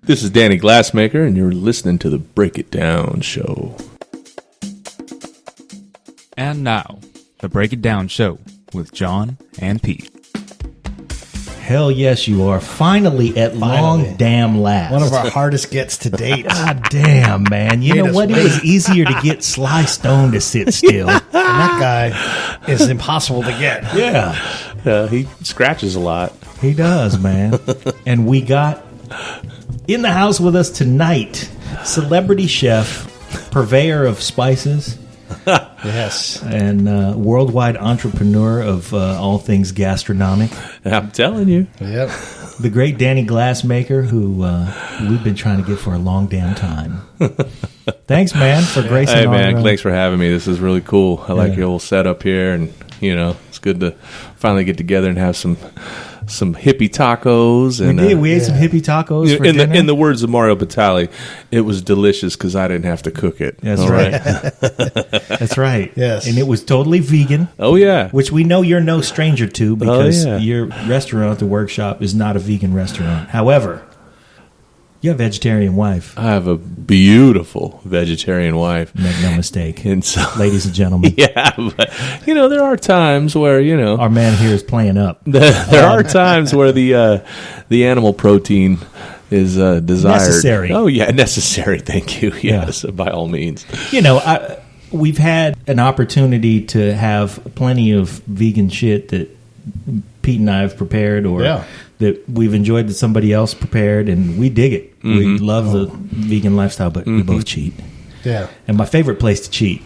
This is Danny Glassmaker, and you're listening to the Break It Down Show. And now, the Break It Down Show with John and Pete. Hell yes, you are. Finally, at long damn last. One of our hardest gets to date. God damn, man. You know what? It was easier to get Sly Stone to sit still. And that guy is impossible to get. Yeah. He scratches a lot. He does, man. And we got in the house with us tonight, celebrity chef, purveyor of spices. Yes. And worldwide entrepreneur of all things gastronomic. I'm telling you. Yep. The great Danny Glassmaker, who we've been trying to get for a long damn time. Thanks, man, for gracing Hey, man, our, thanks for having me. This is really cool. I like your whole setup here, and, you know, it's good to finally get together and have some hippie tacos. And, we ate some hippie tacos for dinner. In the words of Mario Batali, it was delicious because I didn't have to cook it. That's all right. That's right. Yes. And it was totally vegan. Oh, yeah. Which we know you're no stranger to because yeah. your restaurant, the Workshop, is not a vegan restaurant. However, you have a vegetarian wife. I have a beautiful vegetarian wife. Make no mistake. And so, ladies and gentlemen. Yeah, but, you know, there are times where, you know. Our man here is playing up. There are times where the animal protein is desired. Necessary. Oh, yeah, necessary. Thank you. Yes, by all means. You know, we've had an opportunity to have plenty of vegan shit that Pete and I have prepared or that we've enjoyed that somebody else prepared, and we dig it. Mm-hmm. We love the vegan lifestyle, but we both cheat. Yeah. And my favorite place to cheat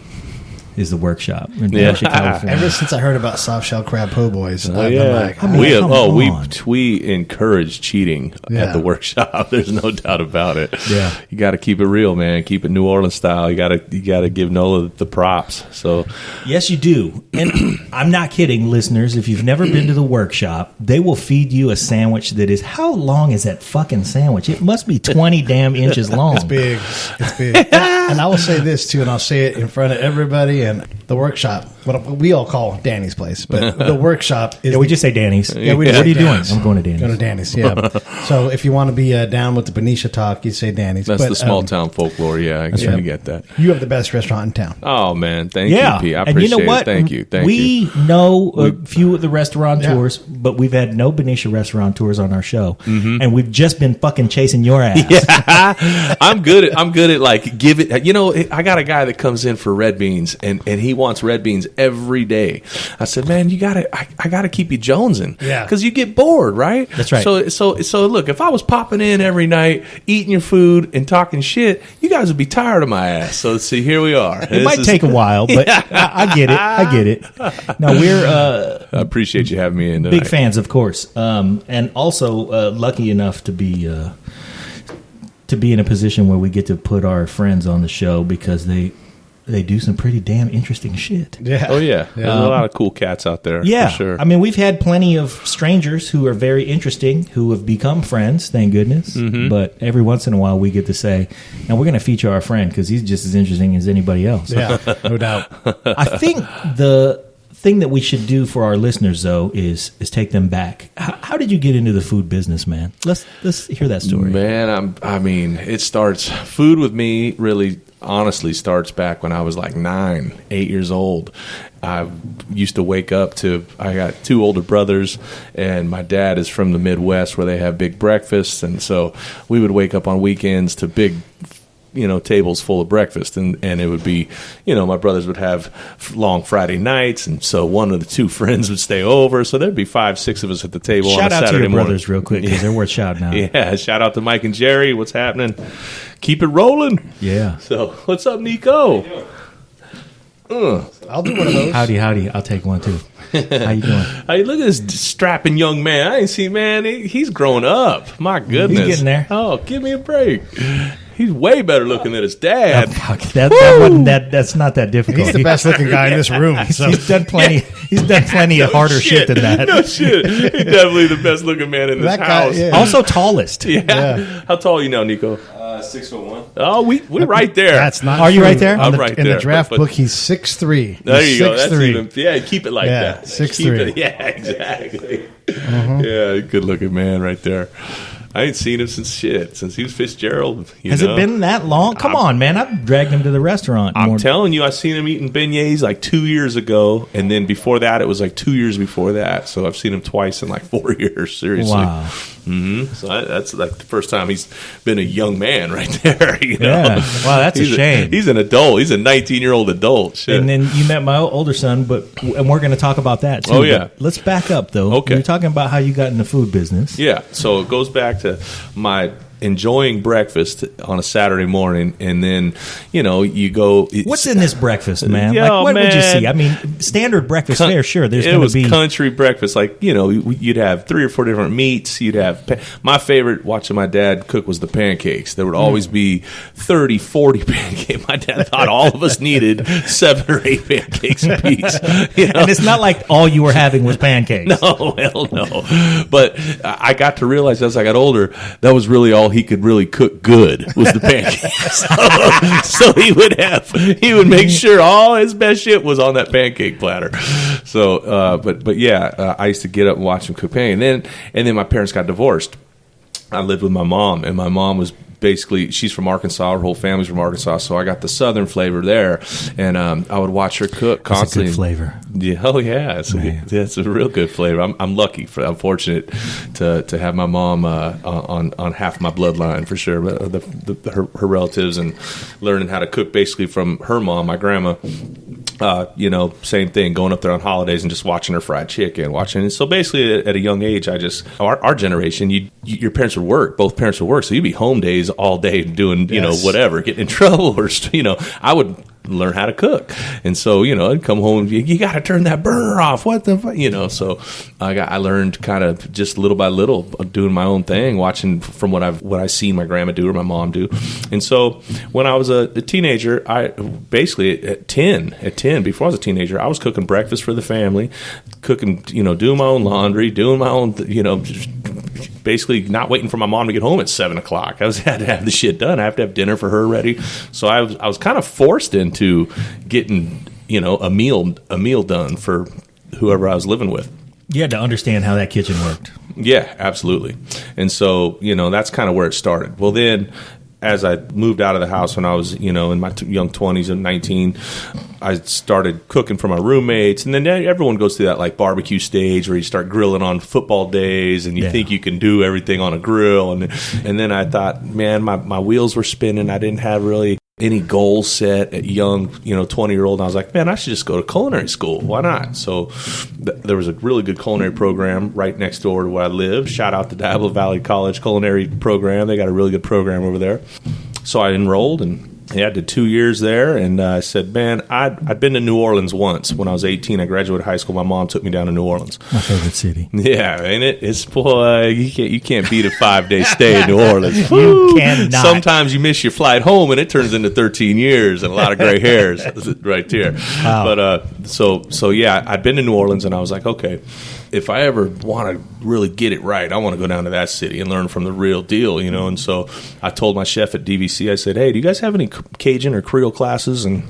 is the Workshop in Benicia, California. Ever since I heard about soft shell crab po' boys, I've been like, we encourage cheating at the Workshop. There's no doubt about it. Yeah, you got to keep it real, man. Keep it New Orleans style. You got to give Nola the props. So yes, you do. And I'm not kidding, listeners. If you've never been to the Workshop, they will feed you a sandwich that is, how long is that fucking sandwich? It must be 20 damn inches long. It's big. It's big. And I will say this too, and I'll say it in front of everybody. And the Workshop, what we all call Danny's place, but the Workshop is. Yeah, we just say Danny's. Yeah, what are you doing? I'm going to Danny's. Go to Danny's. Yeah. So if you want to be down with the Benicia talk, you say Danny's. That's the small town folklore. Yeah, I get that. You have the best restaurant in town. Oh man, thank you, Pete. I appreciate and you know what? it. Thank you. We know a few of the restaurateurs, but we've had no Benicia restaurateurs on our show, and we've just been fucking chasing your ass. Yeah, I'm good at like give it. You know, I got a guy that comes in for red beans, and he wants red beans every day. I said, man, I gotta keep you jonesing, because you get bored, right? That's right. So look, if I was popping in every night, eating your food and talking shit, you guys would be tired of my ass. So see, here we are. It might take a while, but I get it. I get it. Now I appreciate you having me in tonight. Big fans, of course, and also lucky enough to be in a position where we get to put our friends on the show because they do some pretty damn interesting shit. Yeah. Oh, yeah. There's a lot of cool cats out there. Yeah. For sure. I mean, we've had plenty of strangers who are very interesting, who have become friends, thank goodness. Mm-hmm. But every once in a while, we get to say, and we're going to feature our friend because he's just as interesting as anybody else. Yeah, no doubt. I think the thing that we should do for our listeners, though, is take them back. How did you get into the food business, man? Let's hear that story. Man, it starts, food with me really honestly starts back when I was like 8 years old. I used to wake up I got 2 older brothers, and my dad is from the Midwest where they have big breakfasts, and so we would wake up on weekends to big, tables full of breakfast, and it would be, my brothers would have long Friday nights, and so one of the 2 friends would stay over, so there'd be 5-6 of us at the table on a Saturday morning. Shout out to your brothers real quick, because they're worth shouting out. Yeah, shout out to Mike and Jerry. What's happening? Keep it rolling. Yeah. So, what's up, Nico? I'll do one of those. Howdy. I'll take one, too. How you doing? Hey, look at this strapping young man. I ain't seen, man. He's grown up. My goodness. He's getting there. Oh, give me a break. He's way better looking than his dad. That's not that difficult. He's the best looking guy in this room. So. He's done plenty. He's done plenty of harder shit than that. No shit. He's definitely the best looking man in this house. Yeah. Also tallest. Yeah. How tall are you now, Nico? 6'1". Oh, we're right there. That's not. Are you true. right there? I'm right there. In the draft book, he's 6'3". There you go. That's 6'3". even. Yeah, keep it like that. 6'3". Yeah, exactly. Yeah, good looking man right there. I ain't seen him since he was Fitzgerald. Has it been that long? Come on, man. I've dragged him to the restaurant. I'm telling you, I seen him eating beignets like 2 years ago, and then before that, it was like 2 years before that. So I've seen him twice in like 4 years. Seriously. Wow. Mm-hmm. So that's like the first time he's been a young man right there. You know? Yeah. Wow, that's a shame. He's an adult. He's a 19-year-old adult. Shit. And then you met my older son, and we're going to talk about that too. Oh, yeah. But let's back up, though. Okay. You're talking about how you got in the food business. Yeah. So it goes back to my enjoying breakfast on a Saturday morning, and then you go. What's in this breakfast, man? Yo, like, what would you man. see? I mean, standard breakfast fare, sure. There's going to be country breakfast. Like you'd have 3 or 4 different meats. You'd have my favorite. Watching my dad cook was the pancakes. There would always be 30, 40 pancakes. My dad thought all of us needed 7 or 8 pancakes apiece. And it's not like all you were having was pancakes. No, hell no. But I got to realize as I got older, that was really all he could really cook good was the pancakes. So he would make sure all his best shit was on that pancake platter. So, but yeah, I used to get up and watch him cook pancakes. And then my parents got divorced. I lived with my mom, and my mom was basically, she's from Arkansas. Her whole family's from Arkansas, so I got the southern flavor there. And I would watch her cook constantly. That's a good flavor. Yeah, oh yeah, it's a real good flavor. I'm lucky. I'm fortunate to have my mom on half my bloodline for sure. But her relatives, and learning how to cook basically from her mom, my grandma. Same thing. Going up there on holidays and just watching her fried chicken, And so basically, at a young age, our generation, your parents would work. Both parents would work, so you'd be home days all day doing whatever, getting in trouble, or I would learn how to cook. And so, I'd come home, you got to turn that burner off. What the fuck? So I learned kind of just little by little doing my own thing, watching from what I seen my grandma do or my mom do. And so when I was a teenager, I basically at 10, before I was a teenager, I was cooking breakfast for the family, cooking, doing my own laundry, doing my own, basically not waiting for my mom to get home at 7 o'clock. I had to have the shit done. I have to have dinner for her ready. So I was kind of forced into getting, a meal done for whoever I was living with. You had to understand how that kitchen worked. Yeah, absolutely. And so, that's kind of where it started. Well, then as I moved out of the house when I was, in my young 20s and 19, I started cooking for my roommates. And then everyone goes through that like barbecue stage where you start grilling on football days and you think you can do everything on a grill. And then I thought, man, my wheels were spinning. I didn't have really any goals set at young, 20-year-old. And I was like, man, I should just go to culinary school. Why not? So there was a really good culinary program right next door to where I live. Shout out to Diablo Valley College Culinary Program. They got a really good program over there. So I enrolled and I did 2 years there, and I said, man, I'd been to New Orleans once. When I was 18, I graduated high school. My mom took me down to New Orleans. My favorite city. Yeah, ain't it? It's, boy, you can't beat a 5-day stay in New Orleans. You cannot. Sometimes you miss your flight home, and it turns into 13 years and a lot of gray hairs right there. Wow. But so yeah, I'd been to New Orleans, and I was like, okay, if I ever want to really get it right, I want to go down to that city and learn from the real deal, And so I told my chef at DVC, I said, hey, do you guys have any Cajun or Creole classes? And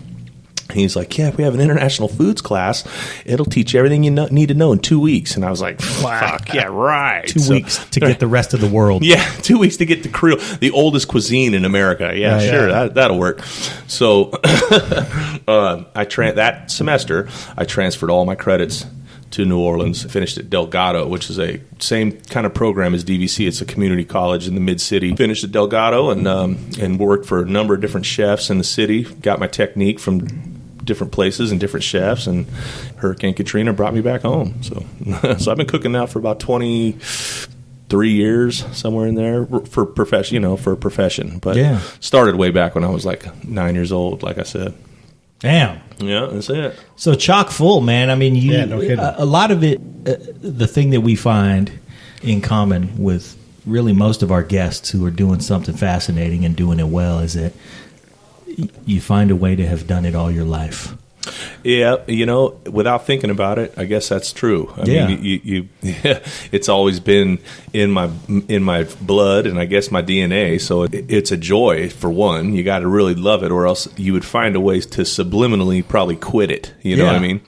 he's like, yeah, we have an international foods class. It'll teach you everything you need to know in 2 weeks. And I was like, fuck, yeah, right. 2 weeks to get the rest of the world. Yeah, 2 weeks to get the Creole, the oldest cuisine in America. Yeah, sure, yeah. That'll work. So that semester, I transferred all my credits to New Orleans, finished at Delgado, which is a same kind of program as DVC. It's a community college in the mid-city. Finished at Delgado and worked for a number of different chefs in the city. Got my technique from different places and different chefs, and Hurricane Katrina brought me back home. So I've been cooking now for about 23 years, somewhere in there, for profession. But started way back when I was like 9 years old, like I said. Damn. Yeah, that's it. So chock full, man. I mean, no kidding. A lot of it, the thing that we find in common with really most of our guests who are doing something fascinating and doing it well is that you find a way to have done it all your life. Yeah, without thinking about it, I guess that's true. I mean, it's always been in my blood and I guess my DNA. So it's a joy for one. You got to really love it, or else you would find a way to subliminally probably quit it. You know what I mean?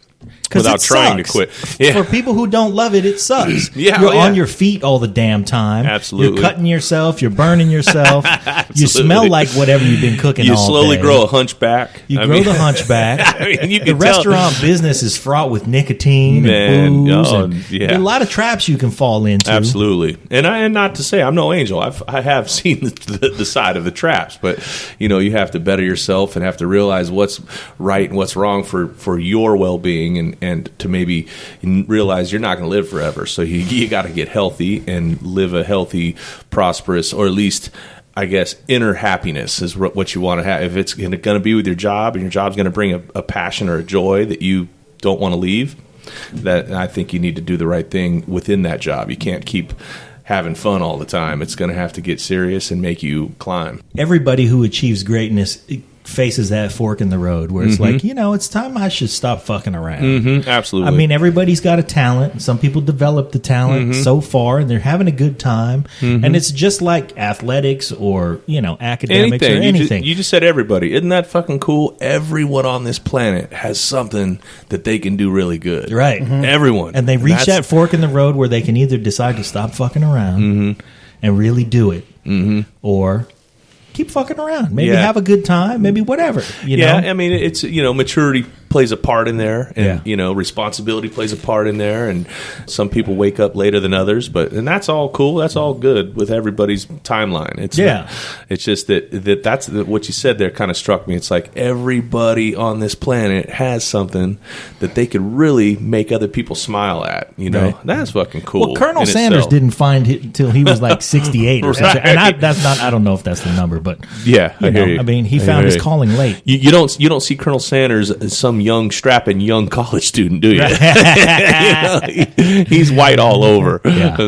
without trying to quit. For people who don't love it, it sucks. You're on your feet all the damn time. Absolutely. You're cutting yourself. You're burning yourself. You smell like whatever you've been cooking all day. You slowly grow a hunchback. You grow the hunchback. The restaurant business is fraught with nicotine and booze. There are a lot of traps you can fall into. Absolutely. And not to say I'm no angel. I have seen the side of the traps, but you have to better yourself and have to realize what's right and what's wrong for your well-being and to maybe realize you're not going to live forever. So you got to get healthy and live a healthy, prosperous, or at least, I guess, inner happiness is what you want to have. If it's going to be with your job and your job's going to bring a passion or a joy that you don't want to leave, that I think you need to do the right thing within that job. You can't keep having fun all the time. It's going to have to get serious and make you climb. Everybody who achieves greatness faces that fork in the road where it's like, it's time I should stop fucking around. Absolutely. I mean, everybody's got a talent. Some people develop the talent so far and they're having a good time. And it's just like athletics or, academics or anything. You just said everybody. Isn't that fucking cool? Everyone on this planet has something that they can do really good. Right. Everyone. And they reach that fork in the road where they can either decide to stop fucking around and really do it or keep fucking around. Maybe have a good time. Maybe whatever. I mean, it's maturity plays a part in there, and responsibility plays a part in there, and some people wake up later than others, and that's all cool. That's all good with everybody's timeline. It's just that's what you said there kind of struck me. It's like everybody on this planet has something that they could really make other people smile at. Right. That's fucking cool. Well, Colonel Sanders didn't find it until he was like 68 or something. And I don't know if that's the number, but I hear you. I mean, he found his calling late. You don't see Colonel Sanders as some strapping young college student, do you? He's white all over.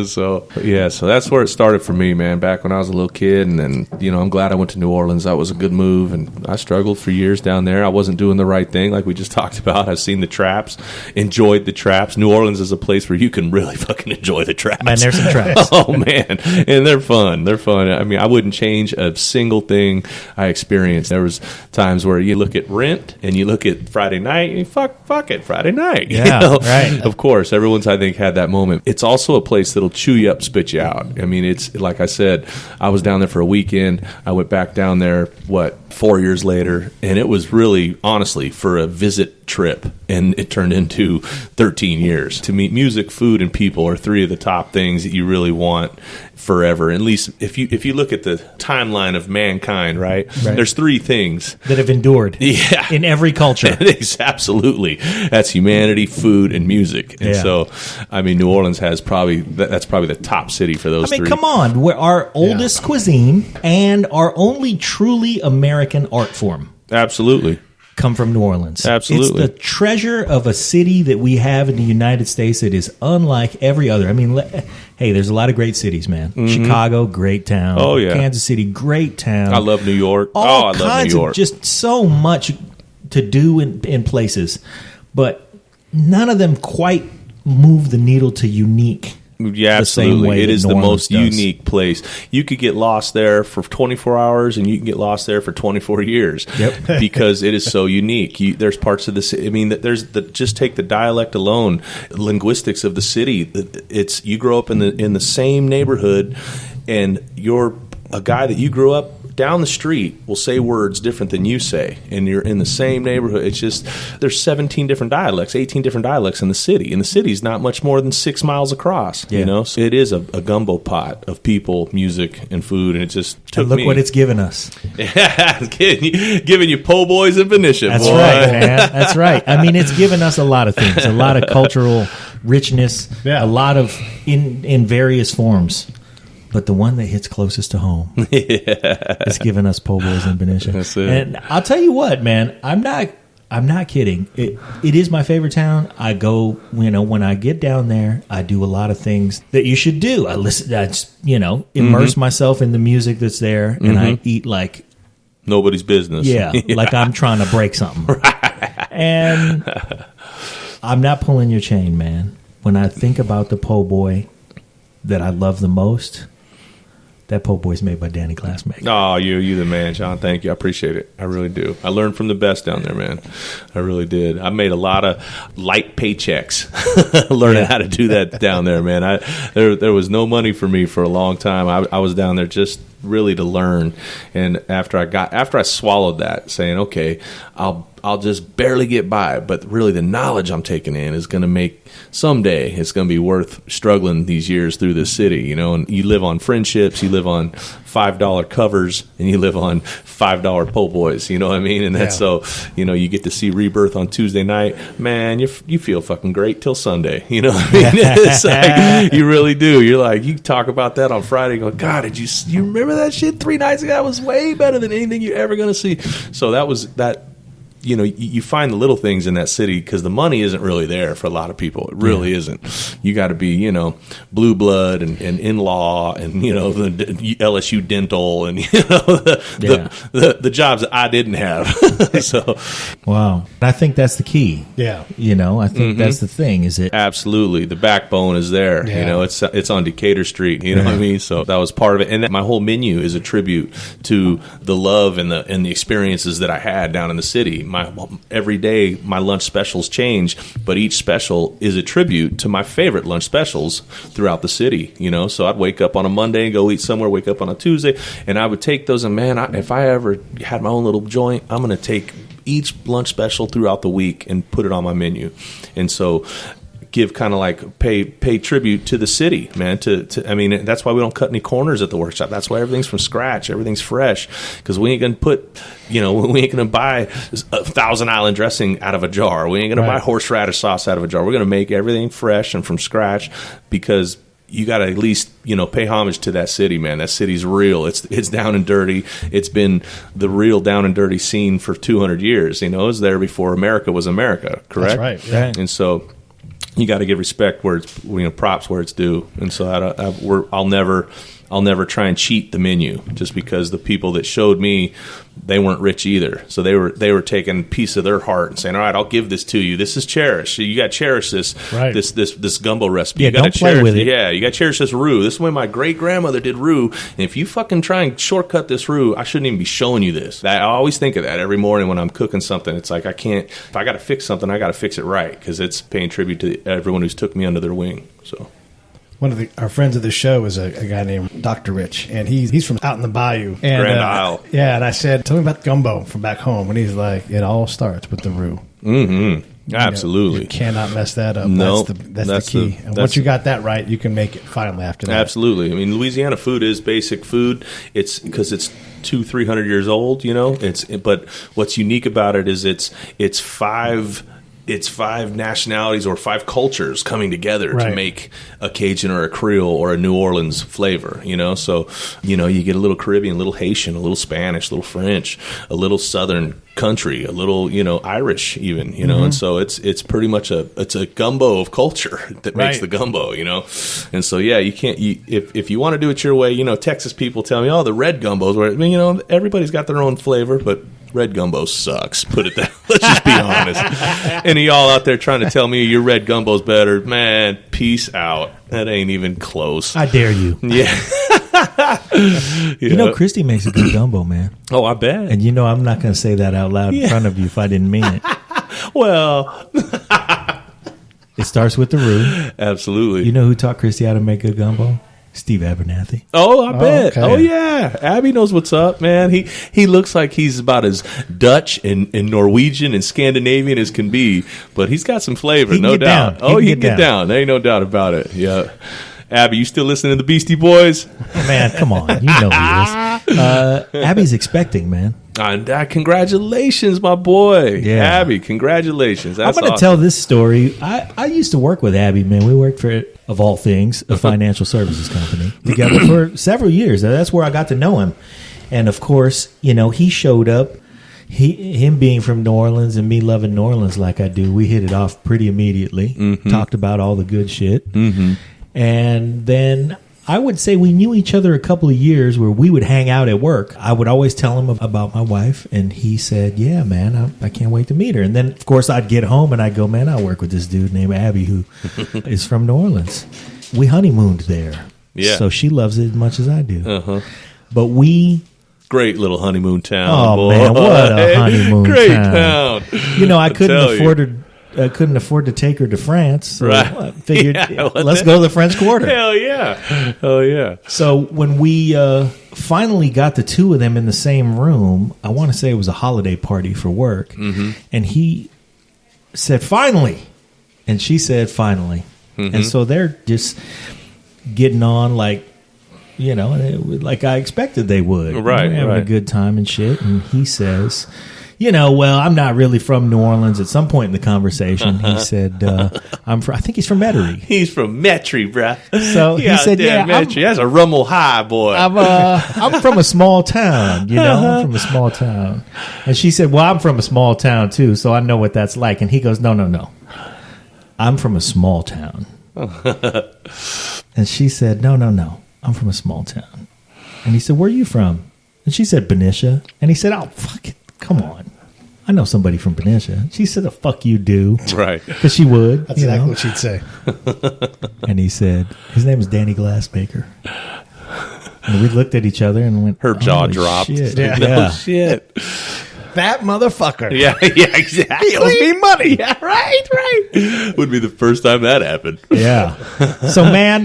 So that's where it started for me, man, back when I was a little kid. And then, I'm glad I went to New Orleans. That was a good move. And I struggled for years down there. I wasn't doing the right thing like we just talked about. I've seen the traps, enjoyed the traps. New Orleans is a place where you can really fucking enjoy the traps. Man, there's some traps. Oh, man. And they're fun. I mean, I wouldn't change a single thing I experienced. There was times where you look at Rent and you look at Friday night and fuck it, Friday night. Yeah, right. Of course, everyone's, I think, had that moment. It's also a place that'll chew you up, spit you out. I mean, it's like I said, I was down there for a weekend. I went back down there, 4 years later, and it was really, honestly, for a visit trip, and it turned into 13 years. To me, music, food, and people are three of the top things that you really want forever. At least if you look at the timeline of mankind, right? There's three things that have endured in every culture. Absolutely. That's humanity, food, and music. And so, I mean, New Orleans has that's probably the top city for those three. Come on. We're our oldest cuisine and our only truly American art form. Absolutely. Come from New Orleans. Absolutely. It's the treasure of a city that we have in the United States that is unlike every other. I mean, hey, there's a lot of great cities, man. Chicago, great town. Oh, yeah. Kansas City, great town. I love New York. I love New York. Just so much to do in places, but none of them quite move the needle to unique. Yeah, absolutely. It is the most unique place. You could get lost there for 24 hours, and you can get lost there for 24 years. Yep. Because it is so unique. There's parts of the city. I mean, just take the dialect alone, linguistics of the city. It's you grow up in the same neighborhood, and a guy that you grew up down the street will say words different than you say, and you're in the same neighborhood. It's just there's 17 different dialects, 18 different dialects in the city, and the city's not much more than 6 miles across. So it is a gumbo pot of people, music, and food, and it just took look what it's given us. Giving you po' boys and Benicia. That's right, man. That's right. I mean, it's given us a lot of things, a lot of cultural richness, a lot of in various forms. But the one that hits closest to home is giving us po' boys and Benicia. That's it. And I'll tell you what, man, I'm not kidding. It is my favorite town. I go, when I get down there, I do a lot of things that you should do. I immerse myself in the music that's there, and I eat like nobody's business. Yeah, like I'm trying to break something. Right. And I'm not pulling your chain, man. When I think about the po' boy that I love the most, that po' boy's made by Danny Glassmaker. Oh, you the man, John. Thank you. I appreciate it. I really do. I learned from the best down there, man. I really did. I made a lot of light paychecks learning how to do that down there, man. There was no money for me for a long time. I was down there just really to learn. And after I swallowed that, saying, okay, I'll just barely get by, but really the knowledge I'm taking in is going to make someday it's going to be worth struggling these years through this city, you know. And you live on friendships, you live on $5 covers, and you live on $5 po' boys, you know what I mean? And that's so, you know, you get to see Rebirth on Tuesday night, man, you feel fucking great till Sunday, you know what I mean? It's like, you really do. You're like, you talk about that on Friday, go, God, did you remember that shit 3 nights ago? That was way better than anything you're ever going to see. So that was that. You know, you find the little things in that city because the money isn't really there for a lot of people. It really isn't. You got to be, you know, blue blood and in law and, you know, the LSU dental and, you know, the jobs that I didn't have. So, wow. I think that's the key. Yeah. You know, I think that's the thing. Is it? Absolutely. The backbone is there. Yeah. You know, it's on Decatur Street. You know what I mean? So that was part of it. And my whole menu is a tribute to the love and the experiences that I had down in the city. Every day my lunch specials change, but each special is a tribute to my favorite lunch specials throughout the city, you know. So I'd wake up on a Monday and go eat somewhere, wake up on a Tuesday, and I would take those, and man, if I ever had my own little joint, I'm going to take each lunch special throughout the week and put it on my menu. And so give kind of like pay tribute to the city, man. I mean, that's why we don't cut any corners at the workshop. That's why everything's from scratch, everything's fresh, because we ain't gonna we ain't gonna buy 1,000 Island dressing out of a jar. We ain't gonna buy horseradish sauce out of a jar. We're gonna make everything fresh and from scratch, because you got to at least, you know, pay homage to that city, man. That city's real. It's down and dirty. It's been the real down and dirty scene for 200 years. You know, it was there before America was America, correct? That's right. Yeah. And so you got to give respect where it's, you know, props where it's due. And so I'll never try and cheat the menu, just because the people that showed me, they weren't rich either. So they were taking a piece of their heart and saying, all right, I'll give this to you. This is cherished. You got to cherish this, this gumbo recipe. Yeah, you got don't to play cherish with it. Yeah, you got to cherish this roux. This is when my great grandmother did roux. And if you fucking try and shortcut this roux, I shouldn't even be showing you this. I always think of that every morning when I'm cooking something. It's like, I can't, if I got to fix something, I got to fix it right, because it's paying tribute to everyone who's took me under their wing. So. One of our friends of the show is a guy named Dr. Rich, and he's from out in the bayou. And, Grand Isle. Yeah, and I said, tell me about gumbo from back home. And he's like, it all starts with the roux. Mm-hmm. Absolutely. You cannot mess that up. No, that's the key. And once you got that right, you can make it finally after that. Absolutely. I mean, Louisiana food is basic food. It's because it's 200-300 years old, you know. But what's unique about it is it's five nationalities or 5 cultures coming together to make a Cajun or a Creole or a New Orleans flavor, you know? So, you know, you get a little Caribbean, a little Haitian, a little Spanish, a little French, a little Southern country, a little, you know, Irish even, you know? And so it's pretty much it's a gumbo of culture that makes the gumbo, you know? And so, yeah, you can't, if you want to do it your way, you know, Texas people tell me, oh, the red gumbos, where, I mean, you know, everybody's got their own flavor, but red gumbo sucks. Put it that. Let's just be honest. Any of y'all out there trying to tell me your red gumbo's better, man, peace out. That ain't even close. I dare you. Yeah. You know, Christy makes a good gumbo, man. Oh, I bet. And you know, I'm not going to say that out loud in front of you if I didn't mean it. Well, it starts with the roux. Absolutely. You know who taught Christy how to make good gumbo? Steve Abernathy. Oh, I bet. Okay. Oh, yeah. Abby knows what's up, man. He looks like he's about as Dutch and Norwegian and Scandinavian as can be, but he's got some flavor, no doubt. Oh, he can get down. There ain't no doubt about it. Yeah. Abby, you still listening to the Beastie Boys? Man, come on. You know he is. Abby's expecting, man. Congratulations, my boy. Yeah. Abby, congratulations. That's I'm going to tell this story. I used to work with Abby, man. We worked for, of all things, a financial services company together for several years. That's where I got to know him. And, of course, you know, he showed up. Him being from New Orleans and me loving New Orleans like I do, we hit it off pretty immediately. Mm-hmm. Talked about all the good shit. Mm-hmm. And then I would say we knew each other a couple of years where we would hang out at work. I would always tell him about my wife, and he said, yeah, man, I can't wait to meet her. And then, of course, I'd get home and I'd go, man, I work with this dude named Abby who is from New Orleans. We honeymooned there. Yeah. So she loves it as much as I do. Uh-huh. But we... Great little honeymoon town. Oh, boy. man, what a honeymoon Great town. You know, I couldn't afford to take her to France. So Right. I figured, Yeah, let's go to the French Quarter. Hell yeah. Oh, yeah. So when we finally got the two of them in the same room, I want to say it was a holiday party for work, and he said, finally. And she said, finally. And so they're just getting on like, you know, like I expected they would. Right, We're having a good time and shit. And he says, you know, well, I'm not really from New Orleans. At some point in the conversation, he said, I think he's from Metairie. He's from Metairie, bruh. So he said, Metairie. That's a Rummel High, boy. I'm from a small town, you know, I'm from a small town. And she said, well, I'm from a small town too, so I know what that's like. And he goes, no. I'm from a small town. And she said, no. I'm from a small town. And he said, where are you from? And she said, Benicia. And he said, oh, fuck it. Come on. I know somebody from Benicia. She said, oh, fuck you do. Right. Because she would. That's exactly what she'd say. And he said, his name is Danny Glassmaker. And we looked at each other and went, her jaw holy dropped. Shit. Yeah. No shit. That motherfucker. Yeah, exactly. He owes me money. Yeah, right. Would be the first time that happened. Yeah. So, man,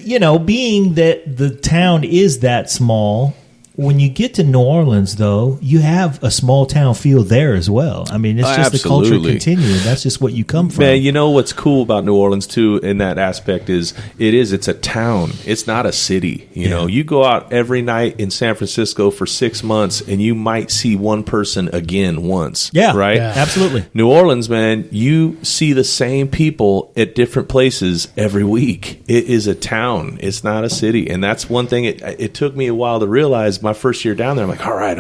you know, being that the town is that small, when you get to New Orleans, though, you have a small town feel there as well. I mean, it's just the culture continuing. That's just what you come from. Man, you know what's cool about New Orleans, too, in that aspect is it's a town. It's not a city. You know, you go out every night in San Francisco for 6 months, and you might see one person again once. Yeah. Right? Yeah. Absolutely. New Orleans, man, you see the same people at different places every week. It is a town. It's not a city. And that's one thing it took me a while to realize. My first year down there, I'm like, all right,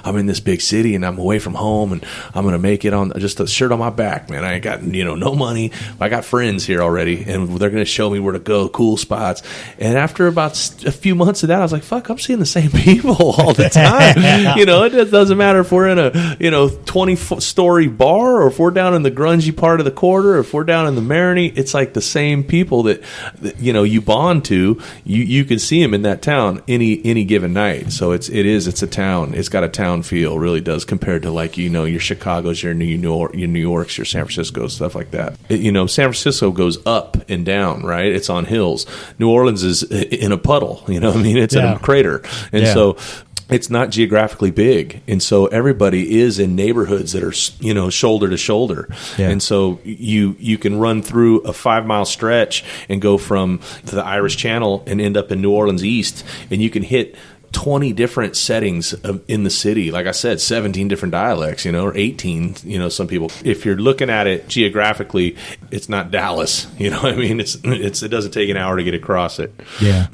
I'm in this big city and I'm away from home and I'm going to make it on just a shirt on my back, man. I ain't got, no money. I got friends here already and they're going to show me where to go, cocool spots. And after about a few months of that, I was like, fuck, I'm seeing the same people all the time. It doesn't matter if we're in a, 20-story bar or if we're down in the grungy part of the quarter or if we're down in the Marigny. It's like the same people that you bond to. You can see them in that town any given night. So it's a town. It's got a town feel, really does, compared to like your Chicago's, your New York's, your San Francisco, stuff like that. San Francisco goes up and down, right? It's on hills. New Orleans is in a puddle. It's in a crater, and so it's not geographically big, and so everybody is in neighborhoods that are shoulder to shoulder, and so you can run through a 5-mile stretch and go from the Irish Channel and end up in New Orleans East, and you can hit 20 different settings in the city. Like I said, 17 different dialects, or 18, some people. If you're looking at it geographically, it's not Dallas, what I mean? It doesn't take an hour to get across it. Yeah.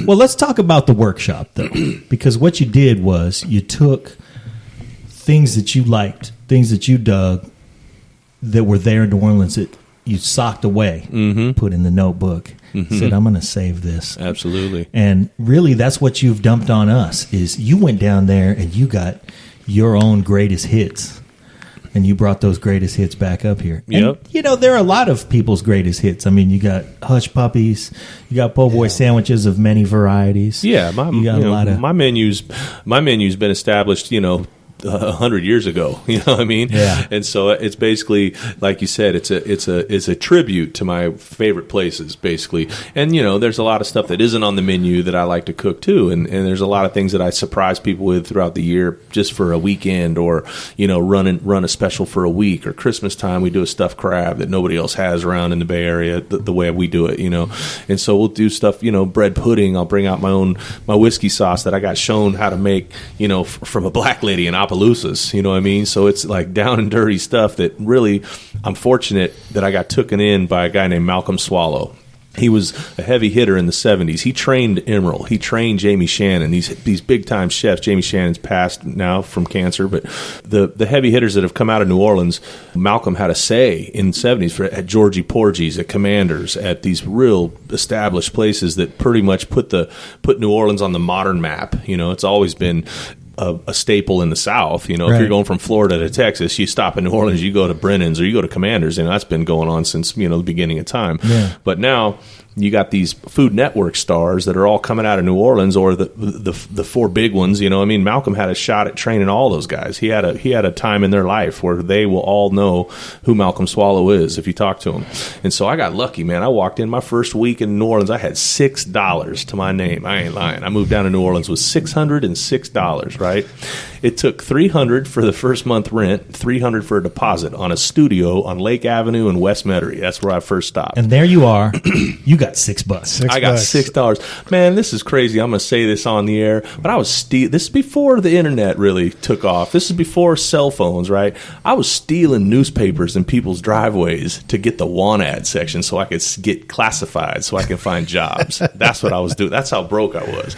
Well, let's talk about the workshop, though, because what you did was you took things that you liked, things that you dug, that were there in New Orleans that you socked away, put in the notebook, said, I'm going to save this. Absolutely. And really, that's what you've dumped on us, is you went down there and you got your own greatest hits, and you brought those greatest hits back up here. Yep. And, there are a lot of people's greatest hits. I mean, you got Hush Puppies, you got po' boy sandwiches of many varieties. Yeah, my menu's been established, 100 years ago, you know what I mean? Yeah. And so it's basically, like you said, it's a tribute to my favorite places, basically. And there's a lot of stuff that isn't on the menu that I like to cook too, and there's a lot of things that I surprise people with throughout the year, just for a weekend, or run a special for a week, or Christmas time we do a stuffed crab that nobody else has around in the Bay Area the way we do it, And so we'll do stuff, bread pudding. I'll bring out my whiskey sauce that I got shown how to make, from a black lady in Appaloosa's, you know what I mean? So it's like down and dirty stuff that really, I'm fortunate that I got taken in by a guy named Malcolm Swallow. He was a heavy hitter in the 70s. He trained Emeril. He trained Jamie Shannon. These big-time chefs. Jamie Shannon's passed now from cancer, but the heavy hitters that have come out of New Orleans, Malcolm had a say in the 70s at Georgie Porgy's, at Commander's, at these real established places that pretty much put New Orleans on the modern map. It's always been a staple in the South. If you're going from Florida to Texas, you stop in New Orleans, you go to Brennan's or you go to Commander's, and that's been going on since the beginning of time. Yeah. But now you got these Food Network stars that are all coming out of New Orleans, or the four big ones. You know, I mean, Malcolm had a shot at training all those guys. He had a time in their life where they will all know who Malcolm Swallow is if you talk to him. And so I got lucky, man. I walked in my first week in New Orleans. I had $6 to my name. I ain't lying. I moved down to New Orleans with $606. Right. It took $300 for the first month rent, $300 for a deposit on a studio on Lake Avenue in West Metairie. That's where I first stopped. And there you are. You got $6. I got $6. Man, this is crazy. I'm going to say this on the air, but I was this is before the internet really took off. This is before cell phones, right? I was stealing newspapers in people's driveways to get the want ad section so I could get classified so I can find jobs. That's what I was doing. That's how broke I was.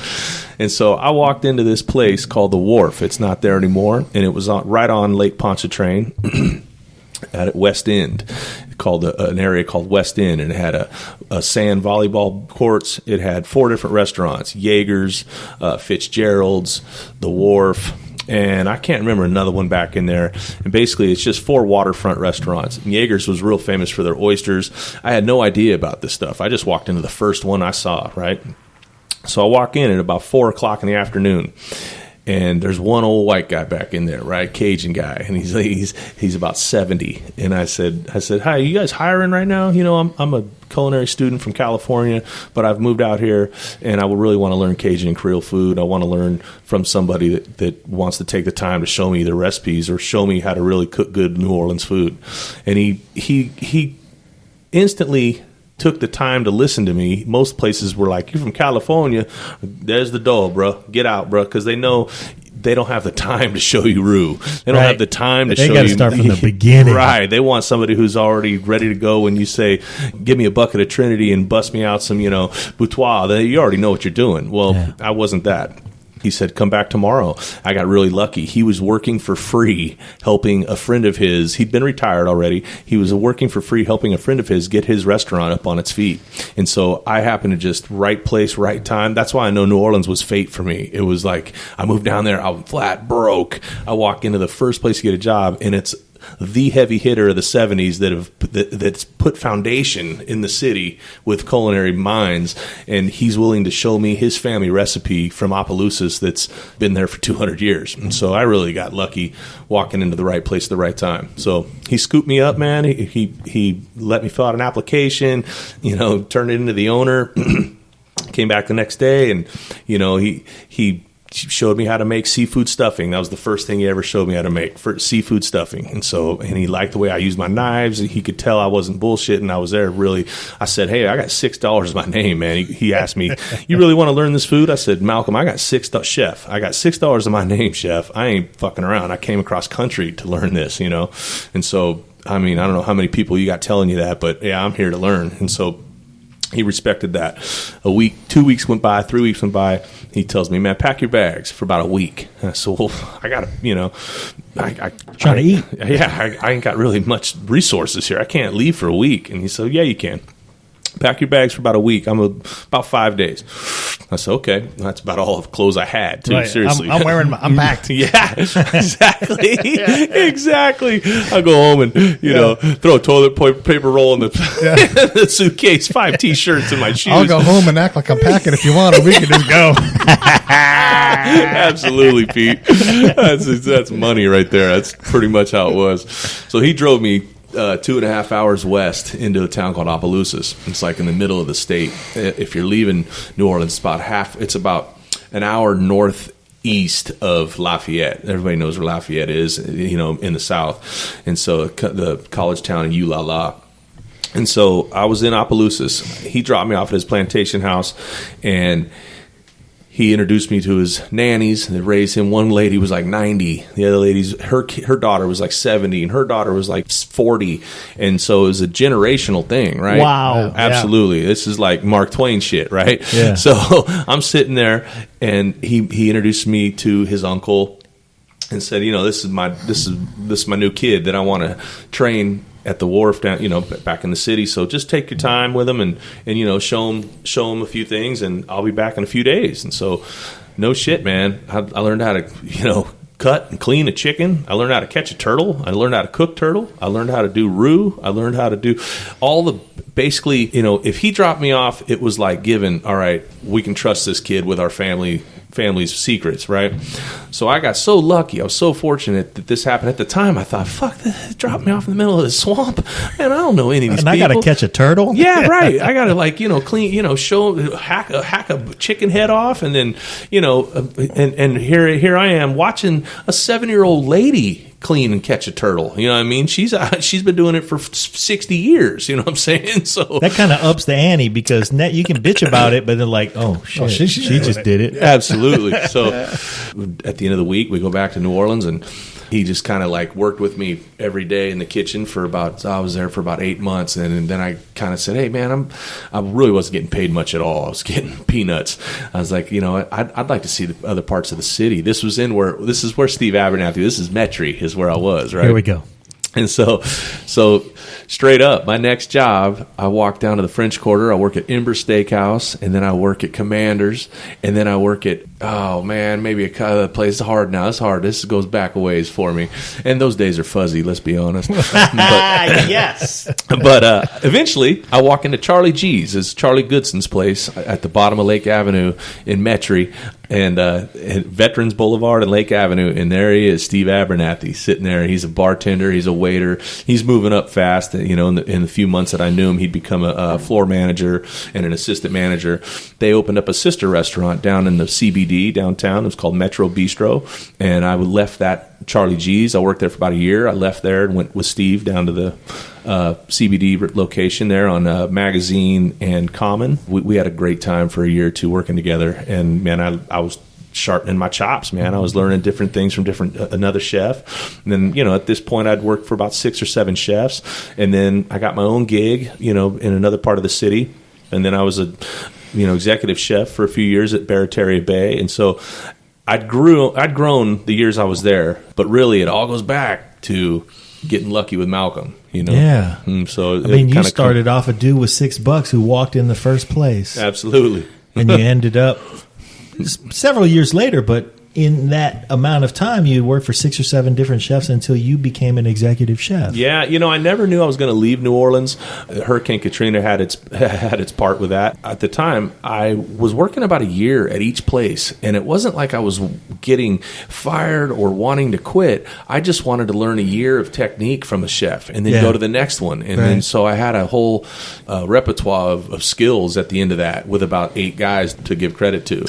And so I walked into this place called The Wharf. It's not there anymore, and it was right on Lake Pontchartrain at West End, called an area called West End, and it had a sand volleyball courts. It had 4 different restaurants: Jaeger's, Fitzgerald's, The Wharf, and I can't remember another one back in there. And basically, it's just 4 waterfront restaurants. And Jaeger's was real famous for their oysters. I had no idea about this stuff. I just walked into the first one I saw, right? So I walk in at about 4 o'clock in the afternoon, and there's one old white guy back in there, right? Cajun guy, and he's about 70. And I said, "Hi, you guys hiring right now? You know, I'm a culinary student from California, but I've moved out here, and I would really want to learn Cajun and Creole food. I want to learn from somebody that wants to take the time to show me the recipes or show me how to really cook good New Orleans food." And he instantly took the time to listen to me. Most places were like, "You're from California, there's the door, bro. Get out, bro," because they know they don't have the time to show you roux. They don't have the time to show you. They got to start from the beginning. Right. They want somebody who's already ready to go when you say, "Give me a bucket of Trinity and bust me out some, boutoir." You already know what you're doing. Well, I wasn't that. He said, "Come back tomorrow." I got really lucky. He was working for free, helping a friend of his. He'd been retired already. He was working for free, helping a friend of his get his restaurant up on its feet. And so I happened to just right place, right time. That's why I know New Orleans was fate for me. It was like I moved down there. I'm flat broke. I walk into the first place to get a job, and it's the heavy hitter of the 70s that's put foundation in the city with culinary minds, and he's willing to show me his family recipe from Opelousas that's been there for 200 years. And so I really got lucky walking into the right place at the right time. So he scooped me up, man. He let me fill out an application, turned it into the owner. Came back the next day, and he showed me how to make seafood stuffing. That was the first thing he ever showed me how to make, for seafood stuffing. And he liked the way I used my knives. He could tell I wasn't bullshitting. I was there really. I said, "Hey, I got $6 in my name, man." He asked me, "You really want to learn this food?" I said, "Malcolm, I got $6, I got $6 in my name, chef. I ain't fucking around. I came across country to learn this, And so, I mean, I don't know how many people you got telling you that, but yeah, I'm here to learn. And so he respected that. A week, 2 weeks went by, 3 weeks went by. He tells me, "Man, pack your bags for about a week." And I said, "Well, I got to, trying to eat." Yeah, I ain't got really much resources here. I can't leave for a week. And he said, "Yeah, you can. Pack your bags for about a week. About 5 days." I said, "Okay." That's about all of clothes I had, too. Right. Seriously. I'm packed. Yeah, exactly. Exactly. I go home and, throw a toilet paper roll in the suitcase, 5 T-shirts and my shoes. I'll go home and act like I'm packing if you want, or we can just go. Absolutely, Pete. That's money right there. That's pretty much how it was. So he drove me 2.5 hours west into a town called Opelousas. It's like in the middle of the state. If you're leaving New Orleans, it's about an hour northeast of Lafayette. Everybody knows where Lafayette is, in the south. And so the college town in Eulala. And so I was in Opelousas. He dropped me off at his plantation house, and he introduced me to his nannies that raised him. One lady was like 90. The other lady's, her daughter was like 70, and her daughter was like 40. And so it was a generational thing, right? Wow. Absolutely. Yeah. This is like Mark Twain shit, right? Yeah. So I'm sitting there, and he introduced me to his uncle and said, this is my new kid that I want to train at the wharf down, back in the city. So just take your time with them and show them a few things, and I'll be back in a few days. And so, no shit, man. I learned how to, cut and clean a chicken. I learned how to catch a turtle. I learned how to cook turtle. I learned how to do roux. I learned how to do all the, basically, if he dropped me off, it was like giving, all right, we can trust this kid with our family's secrets, right? So I got so lucky. I was so fortunate that this happened. At the time, I thought, fuck, this dropped me off in the middle of the swamp. Man, I don't know any of these people. And I got to catch a turtle? Yeah, right. I got to, clean, hack a chicken head off. And then, and here I am watching a 7-year-old lady clean and catch a turtle. You know what I mean? She's been doing it for 60 years. You know what I'm saying? So that kind of ups the ante, because you can bitch about it, but they're like, oh shit, she just did it. Absolutely. So at the end of the week, we go back to New Orleans, and he just kind of like worked with me every day in the kitchen I was there for about 8 months. And then I kind of said, hey man, I really wasn't getting paid much at all. I was getting peanuts. I was like, I'd like to see the other parts of the city. This is where Steve Abernathy, this is Metairie is where I was, right? Here we go. And so straight up, my next job, I walk down to the French Quarter. I work at Ember Steakhouse, and then I work at Commander's, and then I work at, maybe a place. It's hard now. It's hard. This goes back a ways for me. And those days are fuzzy, let's be honest. Yes. But eventually, I walk into Charlie G's. It's Charlie Goodson's place at the bottom of Lake Avenue in Metairie, and Veterans Boulevard and Lake Avenue, and there he is, Steve Abernathy, sitting there. He's a bartender. He's a waiter. He's moving up fast. In the few months that I knew him, he'd become a floor manager and an assistant manager. They opened up a sister restaurant down in the CBD downtown. It was called Metro Bistro, and I left that Charlie G's. I worked there for about a year. I left there and went with Steve down to the CBD location there on Magazine and Common. We had a great time for a year or two working together, and man, I was sharpening my chops, man. I was learning different things from another chef. And then, at this point, I'd worked for about 6 or 7 chefs, and then I got my own gig, in another part of the city, and then I was a executive chef for a few years at Barataria Bay, and so I'd grown the years I was there, but really it all goes back to getting lucky with Malcolm, Yeah. And so you started off a dude with $6 who walked in the first place. Absolutely. And you ended up several years later, but in that amount of time, you worked for 6 or 7 different chefs until you became an executive chef. Yeah, I never knew I was going to leave New Orleans. Hurricane Katrina had its part with that. At the time, I was working about a year at each place, and it wasn't like I was getting fired or wanting to quit. I just wanted to learn a year of technique from a chef and then go to the next one. And then so I had a whole repertoire of skills at the end of that with about 8 guys to give credit to,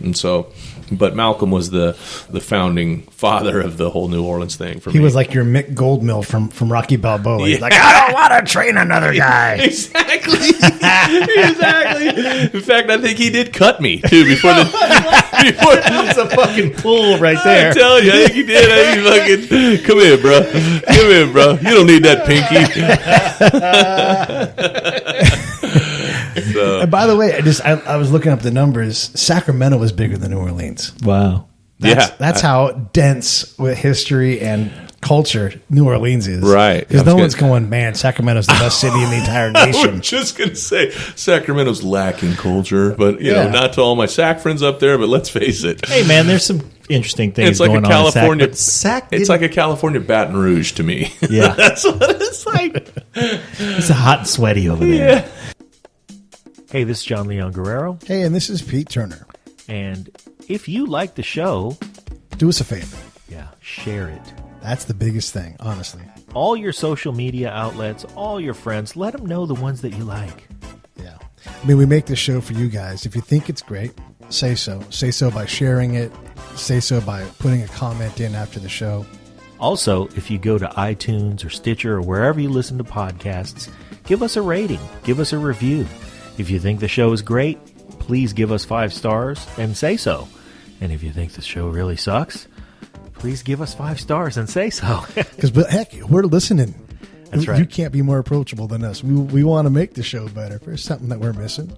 and so... But Malcolm was the founding father of the whole New Orleans thing for me. He was like your Mick Goldmill from Rocky Balboa. He's like, I don't want to train another guy. Exactly. Exactly. In fact, I think he did cut me, too, before That's a fucking pull right there. I tell you, I think he did. I think he fucking, come here, bro. Come here, bro. You don't need that pinky. And by the way, I was looking up the numbers. Sacramento was bigger than New Orleans. Wow. That's how dense with history and culture New Orleans is. Right. Because no one's going, man, Sacramento's the best city in the entire nation. I was just going to say, Sacramento's lacking culture. But, not to all my Sac friends up there, but let's face it. Hey, man, there's some interesting things going on in Sac. It's like a California Baton Rouge to me. Yeah. That's what it's like. It's hot and sweaty over there. Yeah. Hey, this is John Leon Guerrero. Hey, and this is Pete Turner. And if you like the show, do us a favor. Yeah, share it. That's the biggest thing, honestly. All your social media outlets, all your friends, let them know the ones that you like. Yeah. We make this show for you guys. If you think it's great, say so. Say so by sharing it. Say so by putting a comment in after the show. Also, if you go to iTunes or Stitcher or wherever you listen to podcasts, give us a rating. Give us a review. If you think the show is great, please give us 5 stars and say so. And if you think the show really sucks, please give us 5 stars and say so. Because, heck, we're listening. That's right. You can't be more approachable than us. We want to make the show better. If there's something that we're missing,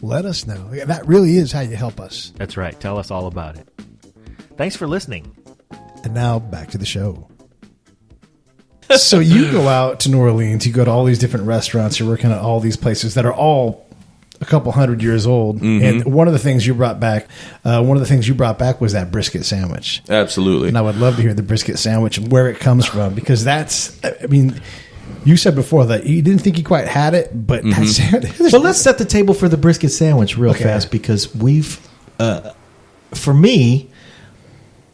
let us know. That really is how you help us. That's right. Tell us all about it. Thanks for listening. And now, back to the show. So you go out to New Orleans, you go to all these different restaurants, you're working at all these places that are all a couple 100 years old. And one of the things you brought back, was that brisket sandwich. Absolutely. And I would love to hear the brisket sandwich and where it comes from, because you said before that you didn't think you quite had it, but well, let's set the table for the brisket sandwich real fast, because we've, for me,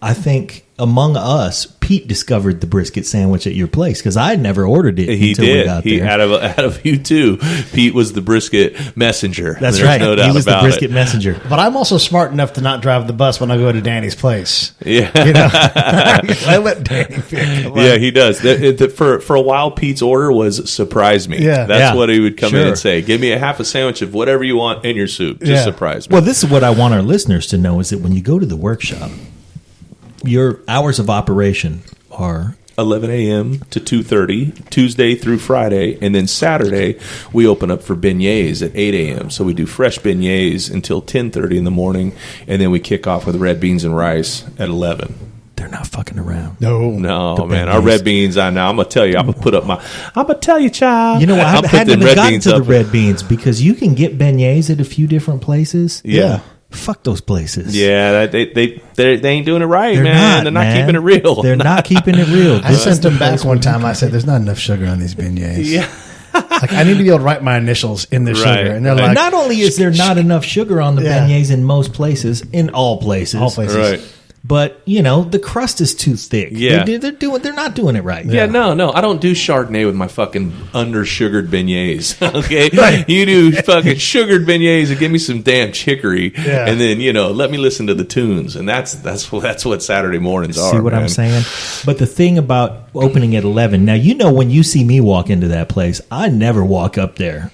I think among us, Pete discovered the brisket sandwich at your place, because I had never ordered it until we got there. Out of you two, Pete was the brisket messenger. That's There's right. No doubt he was about the brisket it. messenger. But I'm also smart enough to not drive the bus when I go to Danny's place. Yeah, I let Danny pick. Yeah, he does. For a while, Pete's order was surprise me. Yeah. That's what he would come in and say. Give me a half a sandwich of whatever you want in your soup. Just surprise me. Well, this is what I want our listeners to know, is that when you go to the workshop, your hours of operation are 11 a.m. to 2:30, Tuesday through Friday, and then Saturday we open up for beignets at 8 a.m. So we do fresh beignets until 10:30 in the morning, and then we kick off with red beans and rice at 11. they're not fucking around. No, man. Our red beans, I'm going to tell you, I'm going to tell you, child. You know, I hadn't even gotten to the red beans, because you can get beignets at a few different places. Yeah. Fuck those places. Yeah, they ain't doing it right, They're man. They're not keeping it real. They're not keeping it real. I sent them back one time. I said, "There's not enough sugar on these beignets." Yeah. Like, I need to be able to write my initials in the sugar. And they're like, not only is there not enough sugar on the beignets in most places, in all places, Right. but you know the crust is too thick. Yeah. They're not doing it right. Yeah, no, I don't do Chardonnay with my fucking under-sugared beignets, okay? Right. You do fucking sugared beignets and give me some damn chicory, and then, let me listen to the tunes, and that's what Saturday mornings are. See what I'm saying? But the thing about opening at 11, now, when you see me walk into that place, I never walk up there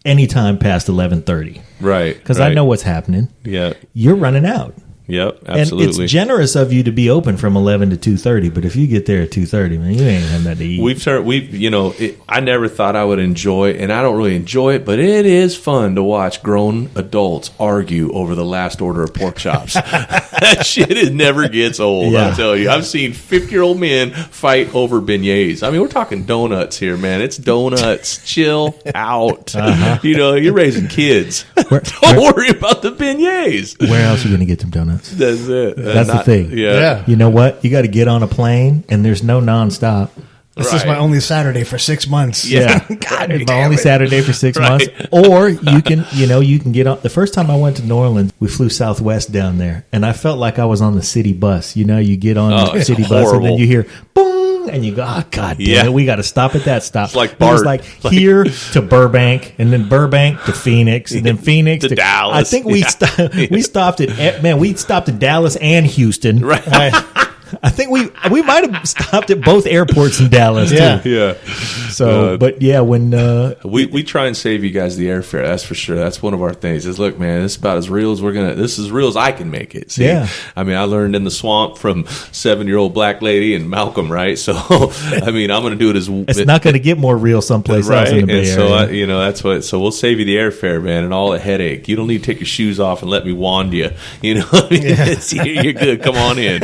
anytime past 11:30. Right. Because I know what's happening. Yeah. You're running out. Yep, absolutely. And it's generous of you to be open from 11 to 2:30, but if you get there at 2:30, man, you ain't have nothing to eat. I never thought I would enjoy, and I don't really enjoy it, but it is fun to watch grown adults argue over the last order of pork chops. That shit never gets old, I'll tell you. I've seen 50-year-old men fight over beignets. I mean, we're talking donuts here, man. It's donuts. Chill out. You're raising kids. Don't worry about the beignets. Where else are you going to get them donuts? That's it. That's the thing. Yeah. You know what? You got to get on a plane, and there's no nonstop. This is my only Saturday for 6 months. Yeah. God, it's my only Saturday for 6 months. Or you can get on. The first time I went to New Orleans, we flew Southwest down there, and I felt like I was on the city bus. You get on the city bus, and then you hear boom, and you go, "Oh God damn it, we got to stop at that stop." It's like It was like here to Burbank, and then Burbank to Phoenix, and then Phoenix to Dallas. I think we stopped at Dallas and Houston. Right. I think we might have stopped at both airports in Dallas too. Yeah. So, but yeah, when we try and save you guys the airfare, that's for sure. That's one of our things. Is look, man, this is about as real as this is as real as I can make it. See? Yeah. I mean, I learned in the swamp from 7-year-old black lady and Malcolm, right? So, I mean, I'm going to do it as it's not going to get more real someplace else in the Bay Area. So that's what. So we'll save you the airfare, man, and all the headache. You don't need to take your shoes off and let me wand you. You're good. Come on in.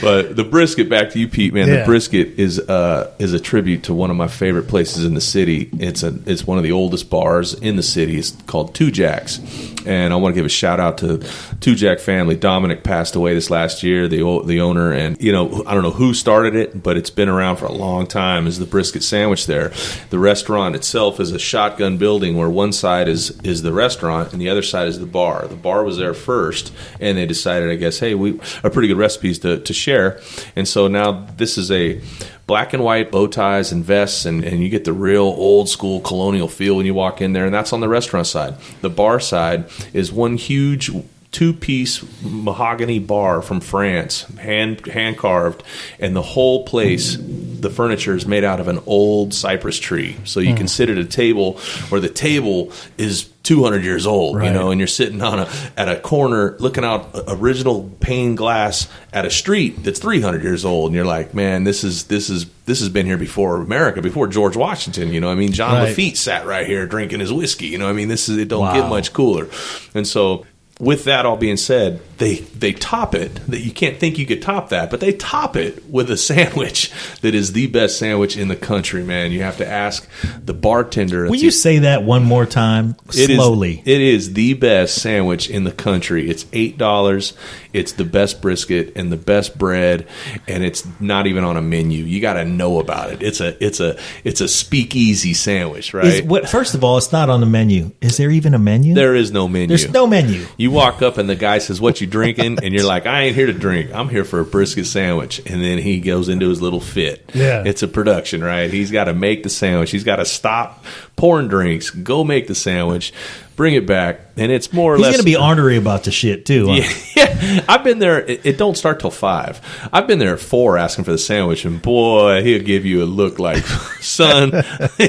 But the brisket, back to you, Pete, man. The brisket is a tribute to one of my favorite places in the city. It's one of the oldest bars in the city. It's called Two Jacks, and I want to give a shout out to Two Jack family. Dominic passed away this last year, the owner, and I don't know who started it, but it's been around for a long time. Is the brisket sandwich there? The restaurant itself is a shotgun building where one side is the restaurant and the other side is the bar. The bar was there first, and they decided, I guess, hey, we are pretty good recipes to share, and so now this is a black and white bow ties and vests, and you get the real old school colonial feel when you walk in there, and that's on the restaurant side. The bar side is one huge 2-piece mahogany bar from France, hand carved, and the whole place, the furniture is made out of an old cypress tree. So you can sit at a table where the table is 200 years old, right. And you're sitting at a corner looking out original pane glass at a street that's 300 years old, and you're like, man, this has been here before America, before George Washington. John Lafitte sat right here drinking his whiskey. It don't get much cooler. And so, with that all being said, they top it. That you can't think you could top that, but they top it with a sandwich that is the best sandwich in the country, man. You have to ask the bartender. Will you say that one more time slowly? It is the best sandwich in the country. It's $8. It's the best brisket and the best bread, and it's not even on a menu. You got to know about it. It's a speakeasy sandwich, right? First of all, it's not on the menu. Is there even a menu? There is no menu. There's no menu. You walk up and the guy says, "What you drinking?" And you're like, "I ain't here to drink. I'm here for a brisket sandwich." And then he goes into his little fit. Yeah. It's a production, right? He's got to make the sandwich. He's got to stop pouring drinks, go make the sandwich, bring it back, and it's more or less. He's going to be ornery about the shit too. Yeah. I've been there. It don't start till 5. I've been there at 4 asking for the sandwich, and boy, he'll give you a look like, "Son,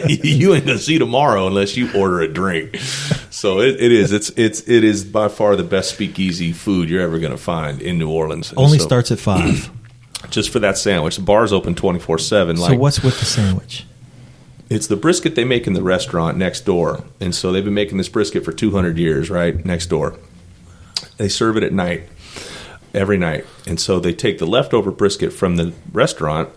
you ain't gonna see tomorrow unless you order a drink." So it is by far the best speakeasy food you're ever gonna find in New Orleans. Only starts at 5. Just for that sandwich. The bar's open 24/7. So what's with the sandwich? It's the brisket they make in the restaurant next door. And so they've been making this brisket for 200 years, right, next door. They serve it at night, every night. And so they take the leftover brisket from the restaurant,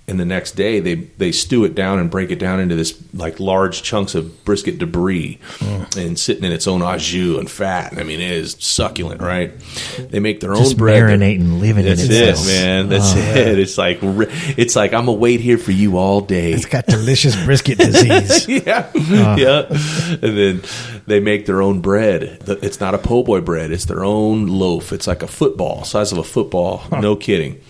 and the next day they stew it down and break it down into this like large chunks of brisket debris and sitting in its own au jus and fat. I mean, it is succulent, right? They make their own bread. Marinating, living in it. That's it, man. That's it. It's like I'm gonna wait here for you all day. It's got delicious brisket disease. Yeah. And then they make their own bread. It's not a po' boy bread. It's their own loaf. It's like a football, size of a football. No kidding.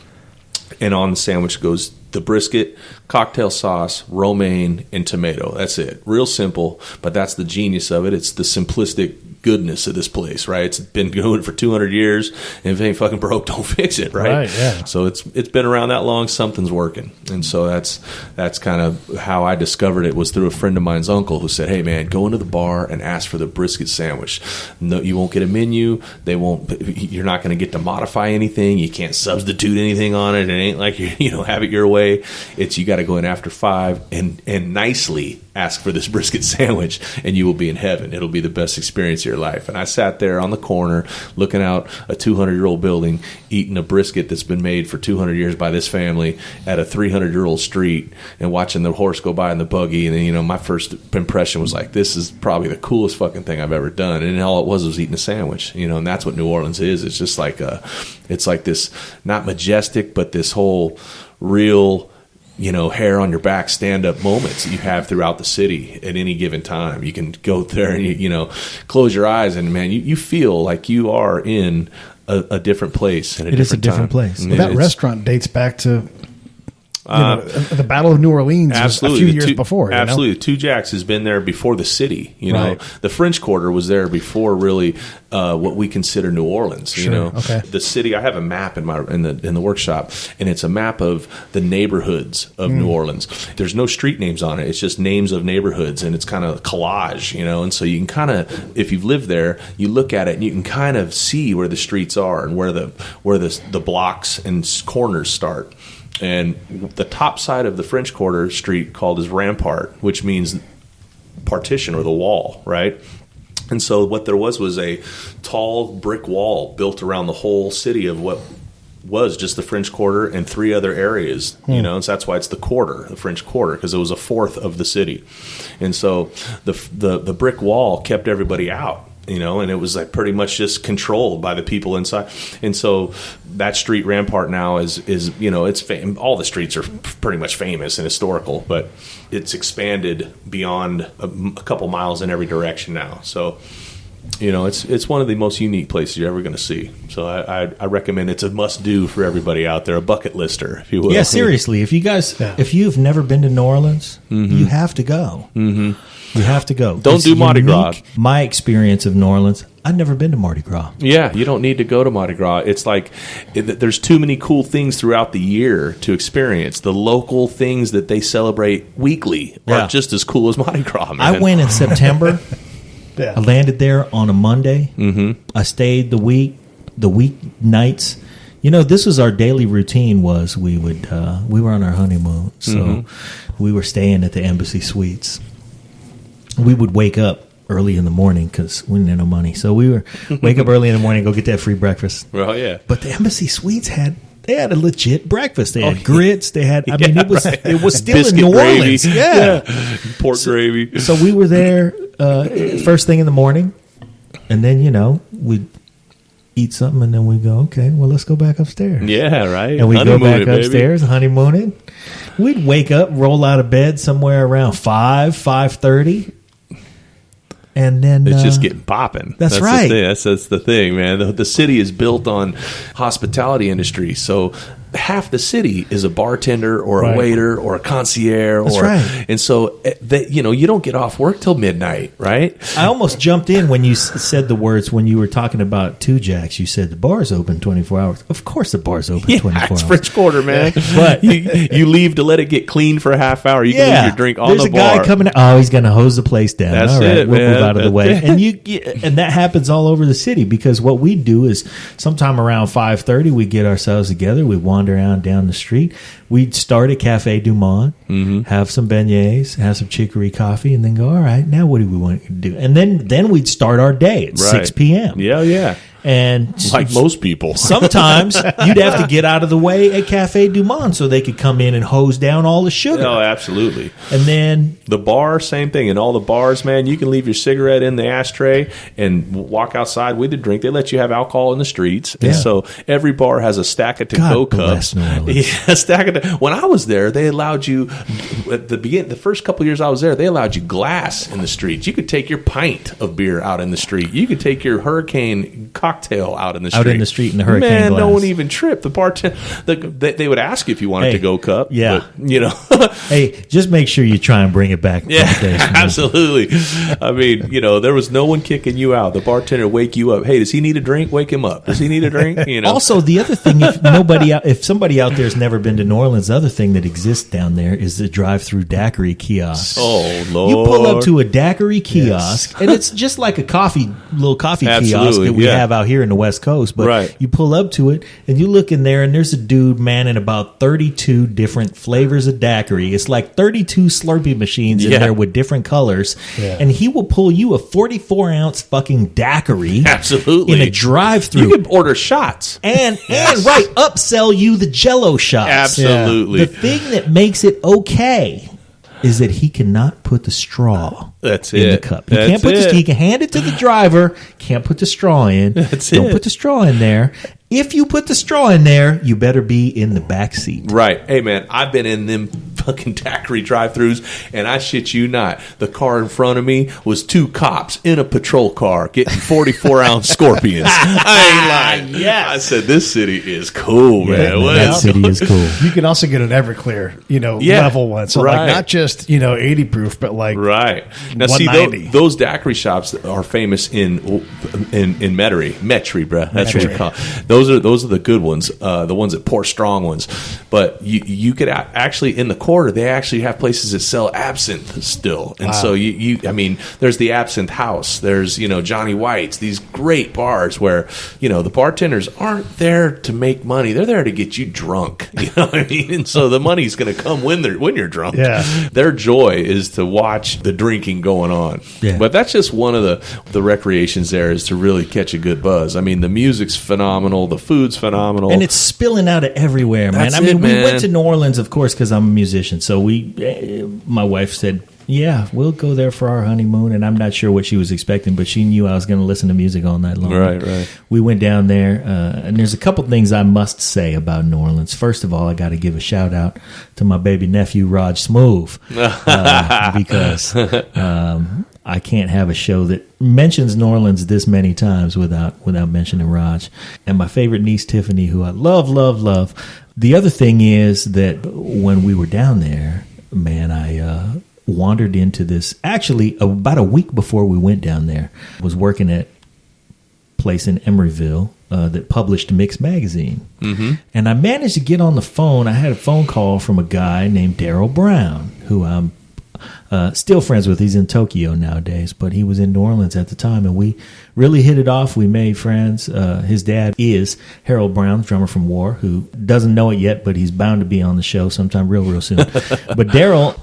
And on the sandwich goes the brisket, cocktail sauce, romaine, and tomato. That's it. Real simple, but that's the genius of it. It's the simplistic goodness of this place, right? It's been going for 200 years, and if it ain't fucking broke, don't fix it, right? Right, yeah. So it's been around that long, something's working. And so that's kind of how I discovered it, was through a friend of mine's uncle who said, "Hey man, go into the bar and ask for the brisket sandwich. No, you won't get a menu. You're not going to get to modify anything. You can't substitute anything on it. It ain't like you have it your way. You got to go in after 5 and nicely ask for this brisket sandwich, and you will be in heaven. It'll be the best experience of your life." And I sat there on the corner looking out a 200-year-old building, eating a brisket that's been made for 200 years by this family at a 300-year-old street, and watching the horse go by in the buggy. And then, my first impression was like, this is probably the coolest fucking thing I've ever done. And all it was eating a sandwich, and that's what New Orleans is. It's just like it's like this, not majestic, but this whole real, hair on your back stand-up moments that you have throughout the city at any given time. You can go there and, close your eyes, and, man, you feel like you are in a different place. It is a different place. Well, that restaurant dates back to the Battle of New Orleans absolutely, a few years before. Absolutely. Two Jacks has been there before the city. Right. The French Quarter was there before really what we consider New Orleans. Sure. Okay. The city. I have a map in the workshop, and it's a map of the neighborhoods of New Orleans. There's no street names on it. It's just names of neighborhoods, and it's kind of collage. And so you can kind of, if you've lived there, you look at it and you can kind of see where the streets are and where the blocks and corners start. And the top side of the French Quarter street called is Rampart, which means partition or the wall, right? And so what there was a tall brick wall built around the whole city of what was just the French Quarter and 3 other areas, and so that's why it's the French Quarter, because it was a fourth of the city. And so the brick wall kept everybody out. And it was like pretty much just controlled by the people inside. And so that street Rampart now is it's all the streets are pretty much famous and historical, but it's expanded beyond a couple miles in every direction now. So, it's one of the most unique places you're ever going to see. So I recommend it's a must-do for everybody out there, a bucket lister, if you will. Yeah, seriously. If you've never been to New Orleans, you have to go. Mm-hmm. You have to go. Don't do Mardi Gras. My experience of New Orleans, I've never been to Mardi Gras. Yeah, you don't need to go to Mardi Gras. It's like there's too many cool things throughout the year to experience. The local things that they celebrate weekly are just as cool as Mardi Gras, man. I went in September. Yeah. I landed there on a Monday. Mm-hmm. I stayed the week nights. This was our daily routine. Was we were on our honeymoon, so we were staying at the Embassy Suites. We would wake up early in the morning because we didn't have no money. So we were wake up early in the morning, go get that free breakfast. Well, yeah. But the Embassy Suites had a legit breakfast. They had grits. They had. I mean, it was still Biscuit in New gravy. Orleans. Yeah. Pork gravy. So we were there first thing in the morning, and then we'd eat something, and then we go, okay, well, let's go back upstairs. Yeah, right. And we go back Honeymooning, upstairs, honeymooning. We'd wake up, roll out of bed somewhere around 5:30. And then it's just getting popping. That's right. The thing. That's the thing, man. The city is built on hospitality industry, so half the city is a bartender or a waiter or a concierge. That's right. And so you don't get off work till midnight, right? I almost jumped in when you said the words when you were talking about Two Jacks. You said the bar's open 24 hours. Of course, the bar's open 24 hours. It's French Quarter, man. But you leave to let it get clean for a half hour. You can leave your drink on the bar. There's a guy coming. Oh, he's going to hose the place down. That's all right, it, we'll man. move out of the way. And that happens all over the city because what we do is sometime around 5:30 we get ourselves together. We wander around down the street. We'd start at Cafe Du Monde, have some beignets, have some chicory coffee, and then go, all right, now what do we want to do? And then we'd start our day at 6 p.m. Yeah. And like most people. Sometimes you'd have to get out of the way at Cafe Du Monde so they could come in and hose down all the sugar. Oh, absolutely. And then the bar, same thing. In all the bars, man, you can leave your cigarette in the ashtray and walk outside with the drink. They let you have alcohol in the streets. Yeah. And so every bar has a stack of to-go cups. Yeah, stack of when I was there, they allowed you at the beginning, the first couple of years I was there, they allowed you glass in the streets. You could take your pint of beer out in the street. You could take your hurricane cocktail out in the street. Out in the street in the hurricane Man, glass. no one even tripped. The bartender, they would ask you if you wanted to go cup. Yeah. But, hey, just make sure you try and bring it back. Yeah, absolutely. I mean, there was no one kicking you out. The bartender would wake you up. Hey, does he need a drink? Wake him up. Does he need a drink? Also, the other thing, if somebody out there's never been to New Orleans, the other thing that exists down there is the drive-through daiquiri kiosk. Oh, Lord. You pull up to a daiquiri kiosk, and it's just like a little coffee kiosk that we have out here in the West Coast. But you pull up to it, and you look in there, and there's a dude manning about 32 different flavors of daiquiri. It's like 32 Slurpee machines in there with different colors. Yeah. And he will pull you a 44-ounce fucking daiquiri. Absolutely. In a drive-through. You can order shots. And upsell you the Jell-O shots. Absolutely. The thing that makes it okay is that he cannot put the straw in the cup. He can hand it to the driver, can't put the straw in. Don't put the straw in there. If you put the straw in there, you better be in the back seat. Right. Hey, man, I've been in them fucking daiquiri drive-thrus, and I shit you not, the car in front of me was two cops in a patrol car getting 44-ounce scorpions. I ain't lying. Yes. I said, this city is cool, man. That city is cool. You can also get an Everclear, level one. So, like, not just, 80 proof, but like Now, see, 190. those daiquiri shops are famous in Metairie, bro. That's what we call it. Those are the good ones, the ones that pour strong ones. But you could actually, in the quarter, they actually have places that sell absinthe still. And so there's the Absinthe House. There's, Johnny White's, these great bars where, the bartenders aren't there to make money. They're there to get you drunk. You know what I mean? And so the money's going to come when you're drunk. Yeah. Their joy is to watch the drinking going on. Yeah. But that's just one of the recreations there, is to really catch a good buzz. I mean, the music's phenomenal. The food's phenomenal. And it's spilling out of everywhere, man. We went to New Orleans, of course, because I'm a musician. So my wife said, yeah, we'll go there for our honeymoon. And I'm not sure what she was expecting, but she knew I was going to listen to music all night long. Right. We went down there, and there's a couple things I must say about New Orleans. First of all, I got to give a shout out to my baby nephew, Raj Smooth, because I can't have a show that mentions New Orleans this many times without mentioning Raj. And my favorite niece, Tiffany, who I love, love, love. The other thing is that when we were down there, man, I wandered into this. Actually, about a week before we went down there, I was working at a place in Emeryville that published Mix Magazine. Mm-hmm. And I managed to get on the phone. I had a phone call from a guy named Daryl Brown, who I'm still friends with. He's in Tokyo nowadays, but he was in New Orleans at the time, and we really hit it off. We made friends. His dad is Harold Brown, drummer from War, who doesn't know it yet, but he's bound to be on the show sometime real soon. But Daryl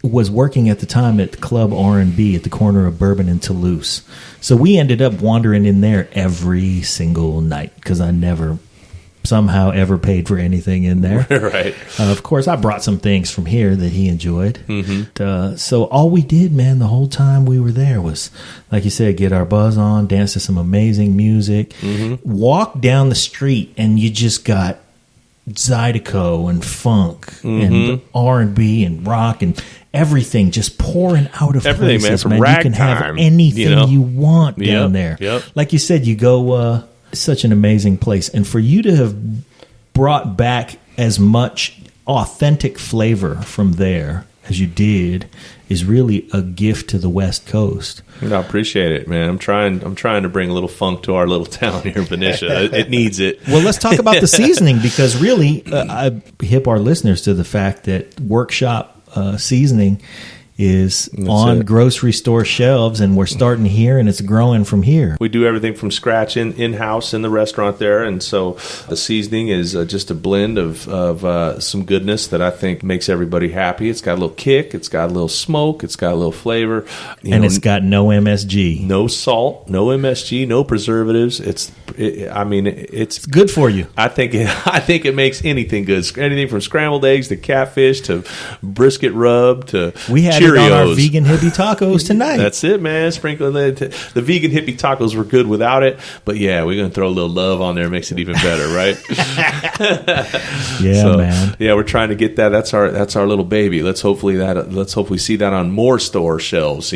was working at the time at Club R&B at the corner of Bourbon and Toulouse. So we ended up wandering in there every single night because I never somehow ever paid for anything in there. Right. Of course, I brought some things from here that he enjoyed. So all we did, man, the whole time we were there was, like you said, get our buzz on, dance to some amazing music, walk down the street, and you just got Zydeco and funk and R&B and rock and everything just pouring out of everything, places, man. From man. You can have anything you want down there. Yep. Like you said, you go such an amazing place, and for you to have brought back as much authentic flavor from there as you did is really a gift to the West Coast. I appreciate it, man. I'm trying to bring a little funk to our little town here in Benicia. It needs it. Well, let's talk about the seasoning, because really I hip our listeners to the fact that Workshop seasoning is on grocery store shelves, and we're starting here, and it's growing from here. We do everything from scratch in-house in the restaurant there, and so the seasoning is just a blend of some goodness that I think makes everybody happy. It's got a little kick, it's got a little smoke, it's got a little flavor. It's got no MSG. No salt, no MSG, no preservatives. It's good for you. I think it makes anything good. Anything from scrambled eggs to catfish to brisket rub to we had Cheerios. It on our vegan hippie tacos tonight. That's it, man. Sprinkling the vegan hippie tacos were good without it, but yeah, we're gonna throw a little love on there. It makes it even better, right? Yeah, man. Yeah, we're trying to get that. That's our little baby. Let's hopefully see that on more store shelves.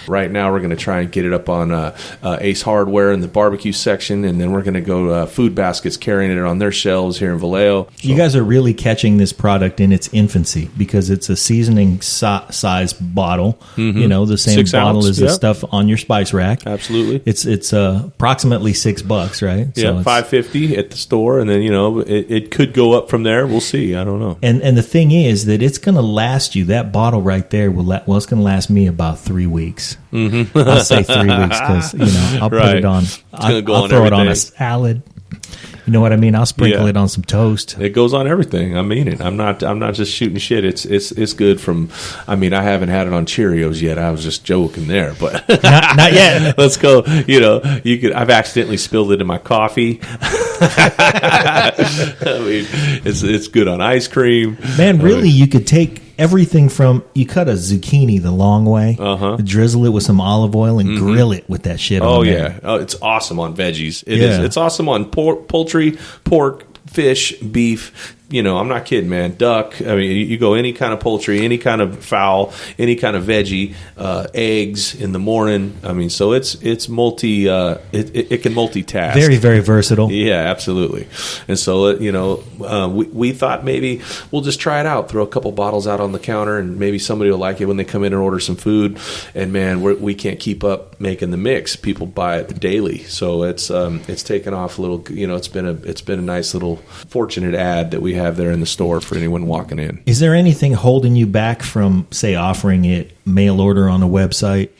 Right now we're gonna try and get it up on Ace Hardware in the barbecue section, and then we're gonna go Food Baskets carrying it on their shelves here in Vallejo. So. You guys are really catching this product in its infancy because it's a seasoning size bottle. The same 6 bottle ounce, as the stuff on your spice rack. Absolutely. It's approximately $6, right? Yeah, so $5.50 at the store, and then it could go up from there. We'll see. I don't know. And the thing is that it's going to last you. That bottle right there it's going to last me about 3 weeks. I'll say 3 weeks because I'll put it on. I'll throw it on a salad. You know what I mean? I'll sprinkle it on some toast. It goes on everything. I mean it. I'm not just shooting shit. It's good from. I mean, I haven't had it on Cheerios yet. I was just joking there, but not yet. Let's go. You could. I've accidentally spilled it in my coffee. I mean, it's good on ice cream. Man, really, you could take everything from, you cut a zucchini the long way, drizzle it with some olive oil, and grill it with that shit on there. Yeah. Oh, it's awesome on veggies. It is. It's awesome on poultry, pork, fish, beef. I'm not kidding, man. Duck. I mean, you go any kind of poultry, any kind of fowl, any kind of veggie, eggs in the morning. I mean, so it's multi. It can multitask. Very, very versatile. Yeah, absolutely. And so we thought maybe we'll just try it out. Throw a couple bottles out on the counter, and maybe somebody will like it when they come in and order some food. And man, we can't keep up making the mix. People buy it daily, so it's taken off a little. It's been a nice little fortunate ad that we have there in the store for anyone walking in. Is there anything holding you back from, say, offering it mail order on a website?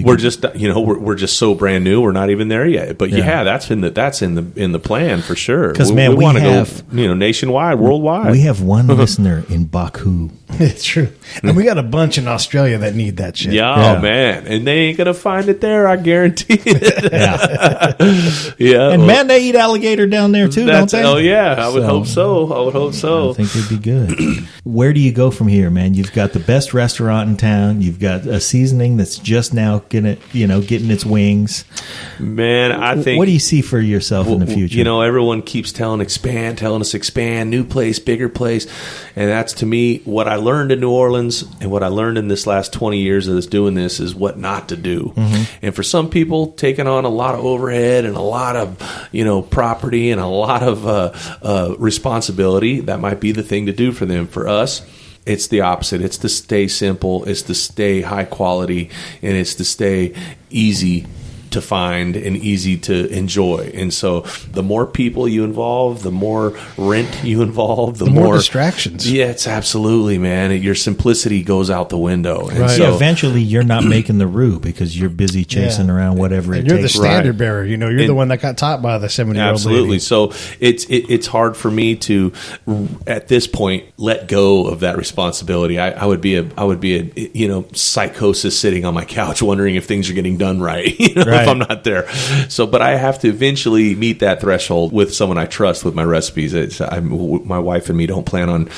We're just so brand new. We're not even there yet. But that's in the plan for sure. Because man, we want to have go nationwide, worldwide. We have one listener in Baku. It's true, and we got a bunch in Australia that need that shit. Yeah, man, and they ain't gonna find it there. I guarantee it. Yeah. And man, they eat alligator down there too, don't they? Oh yeah, I would hope so. I think it'd be good. Where do you go from here, man? You've got the best restaurant in town. You've got a seasoning that's just now getting its wings. Man, I think. What do you see for yourself in the future? Everyone keeps telling us expand, new place, bigger place, and that's to me what I learned in New Orleans and what I learned in this last 20 years of doing this is what not to do. And for some people, taking on a lot of overhead and a lot of property and a lot of responsibility, that might be the thing to do for them. For us, it's the opposite. It's to stay simple. It's to stay high quality, and it's to stay easy to find and easy to enjoy. And so the more people you involve, the more rent you involve, the more distractions. Yeah, it's absolutely, man. Your simplicity goes out the window. And Right. so, Yeah, eventually you're not making the roux because you're busy chasing around whatever And it you're takes. the standard Right. bearer. You're the one that got taught by the 70-year-old absolutely. lady. So it's hard for me to, at this point, let go of that responsibility. I would be a psychosis sitting on my couch wondering if things are getting done right. Right. If I'm not there. So, but I have to eventually meet that threshold with someone I trust with my recipes. My wife and me don't plan on,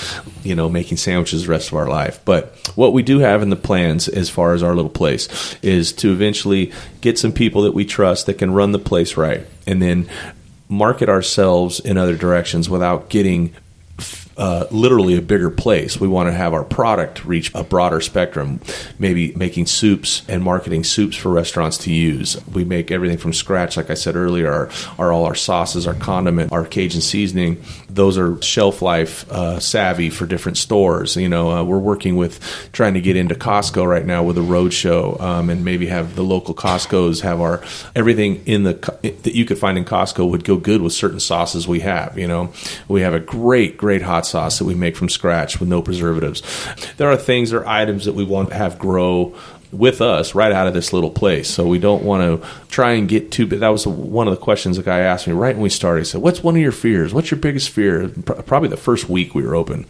making sandwiches the rest of our life. But what we do have in the plans as far as our little place is to eventually get some people that we trust that can run the place right, and then market ourselves in other directions without getting literally a bigger place. We want to have our product reach a broader spectrum, maybe making soups and marketing soups for restaurants to use. We make everything from scratch, like I said earlier, all our sauces, our condiment, our Cajun seasoning. Those are shelf life savvy for different stores. We're working with trying to get into Costco right now with a road show, and maybe have the local Costco's have our everything that you could find in Costco would go good with certain sauces we have. We have a great hot sauce that we make from scratch with no preservatives. There are items that we want to have grow with us right out of this little place. So we don't want to try and get too big. That was one of the questions the guy asked me right when we started. He said, "What's one of your fears? What's your biggest fear?" Probably the first week we were open.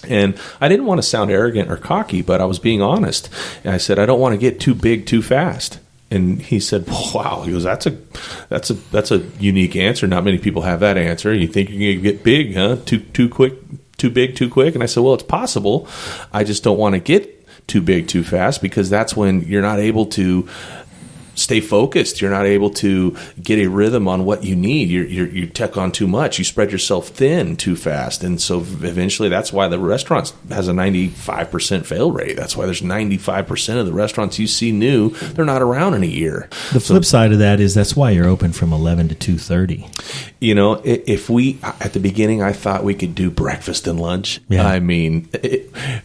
And I didn't want to sound arrogant or cocky, but I was being honest. And I said, I don't want to get too big too fast. And he said, "Wow." He goes, "That's a unique answer. Not many people have that answer. You think you're going to get big, huh? Too quick, too big, too quick?" And I said, "Well, it's possible. I just don't want to get too big, too fast, because that's when you're not able to stay focused. You're not able to get a rhythm on what you need. You take on too much. You spread yourself thin too fast." And so eventually that's why the restaurant has a 95% fail rate. That's why there's 95% of the restaurants you see new, they're not around in a year. The flip side of that is that's why you're open from 11 to 2:30. If we, at the beginning, I thought we could do breakfast and lunch. Yeah. I mean,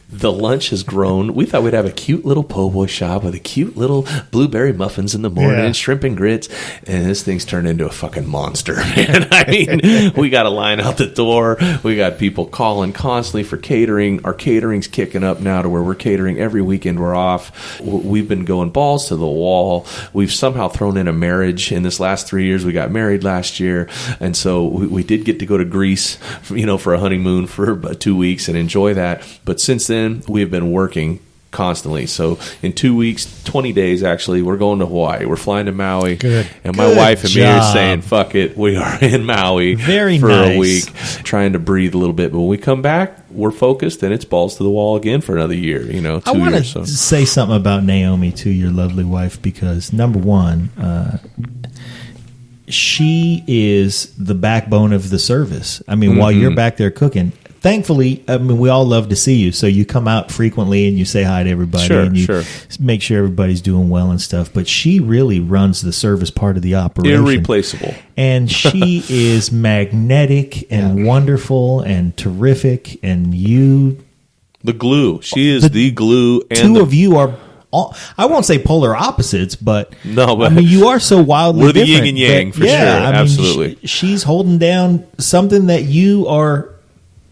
the lunch has grown. We thought we'd have a cute little po' boy shop with a cute little blueberry muffins in the morning, Yeah. shrimp and grits, and this thing's turned into a fucking monster, man. I mean, we got a line out the door. We got people calling constantly for catering. Our catering's kicking up now to where we're catering every weekend we're off. We've been going balls to the wall. We've somehow thrown in a marriage in this last 3 years. We got married last year, and so we did get to go to Greece, for a honeymoon for about 2 weeks and enjoy that. But since then, we've been working constantly. So in 2 weeks, 20 days actually, we're going to Hawaii. We're flying to Maui. Good. And my Good wife and me are job. saying, fuck it, we are in Maui Very for nice. a week, trying to breathe a little bit. But when we come back, we're focused, and it's balls to the wall again for another year, 2 I want years. to So. say something about Naomi, too, your lovely wife, because number one, she is the backbone of the service. I mean, while you're back there cooking, thankfully, we all love to see you. So you come out frequently and you say hi to everybody, Sure, and you sure. make sure everybody's doing well and stuff. But she really runs the service part of the operation. Irreplaceable. And she is magnetic and wonderful and terrific. And you, The glue. She is the glue. And two the, of you are, I won't say polar opposites, but No, but I mean, you are so wildly we're the different. yin and yang, that- for sure. I mean, Absolutely. she's holding down something that you are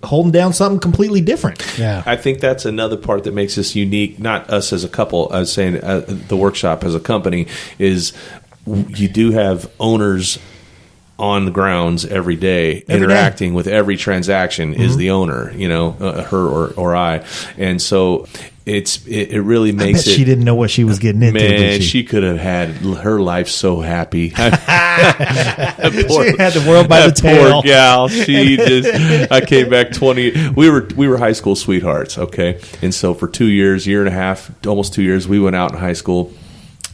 holding down something completely different. Yeah. I think that's another part that makes us unique, not us as a couple, I was saying the workshop as a company, is you do have owners on the grounds every day, interacting with every transaction is the owner, her or I. And so it really I makes bet she didn't know what she was getting into, Man, did she? she could have had her life so happy. She had the world by the tail. Poor gal. She just. I came back 20. We were high school sweethearts. Okay, and so for 2 years, year and a half, almost 2 years, we went out in high school.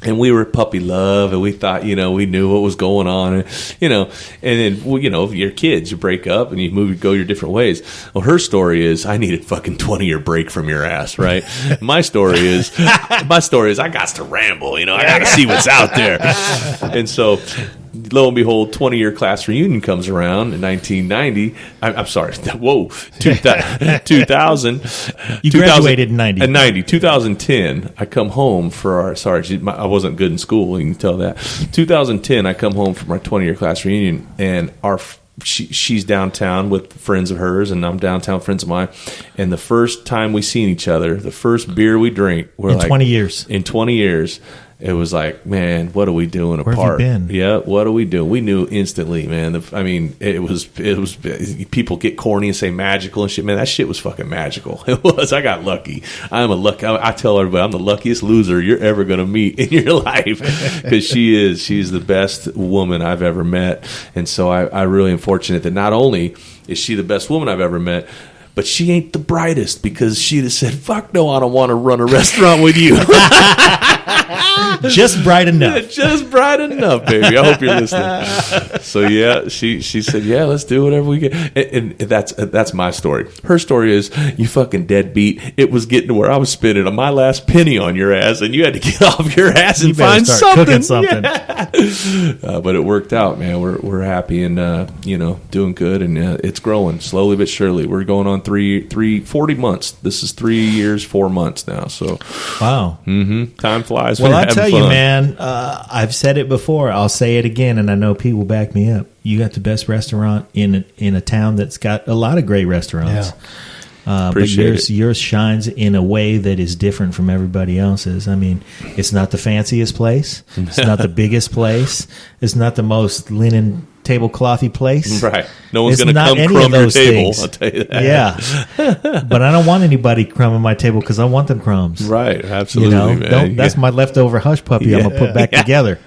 And we were puppy love, and we thought, we knew what was going on, and then, you're kids, you break up, and you go your different ways. Well, her story is, I need a fucking 20-year break from your ass, right? My story is, I got to ramble, I got to see what's out there. And so lo and behold, 20-year class reunion comes around in 1990. I'm sorry. Whoa. 2000. You graduated in 90. In 90. 2010, I come home for our, I wasn't good in school. You can tell that. 2010, I come home from our 20-year class reunion, and she's downtown with friends of hers, and I'm downtown with friends of mine. And the first time we seen each other, the first beer we drink, we're in 20 years. In 20 years. It was like, man, what are we doing apart? Where have you been? Yeah, what are we doing? We knew instantly, man. It was. People get corny and say magical and shit. Man, that shit was fucking magical. It was. I got lucky. I tell everybody, I'm the luckiest loser you're ever going to meet in your life, because she's the best woman I've ever met. And so I really am fortunate that not only is she the best woman I've ever met, but she ain't the brightest, because she'd have said, fuck no, I don't want to run a restaurant with you. Just bright enough. Just bright enough, baby. I hope you're listening. So yeah, she said, yeah, let's do whatever we get. And that's my story. Her story is, you fucking deadbeat. It was getting to where I was spending my last penny on your ass, and you had to get off your ass and find something. Cooking something. Yeah. But it worked out, man. We're happy and doing good, and it's growing slowly but surely. We're going on 40 months. This is 3 years, 4 months now. So wow. Time flies. Well, I tell you, man, I've said it before. I'll say it again, and I know Pete will back me up. You got the best restaurant in a town that's got a lot of great restaurants. Yeah. But yours shines in a way that is different from everybody else's. I mean, it's not the fanciest place. It's not the biggest place. It's not the most linen tableclothy place. Right. No one's going to come any crumb of your those table. things. I'll tell you that. Yeah. But I don't want anybody crumbing my table, because I want them crumbs. Right. Absolutely, man. That's my leftover hush puppy I'm going to put back together.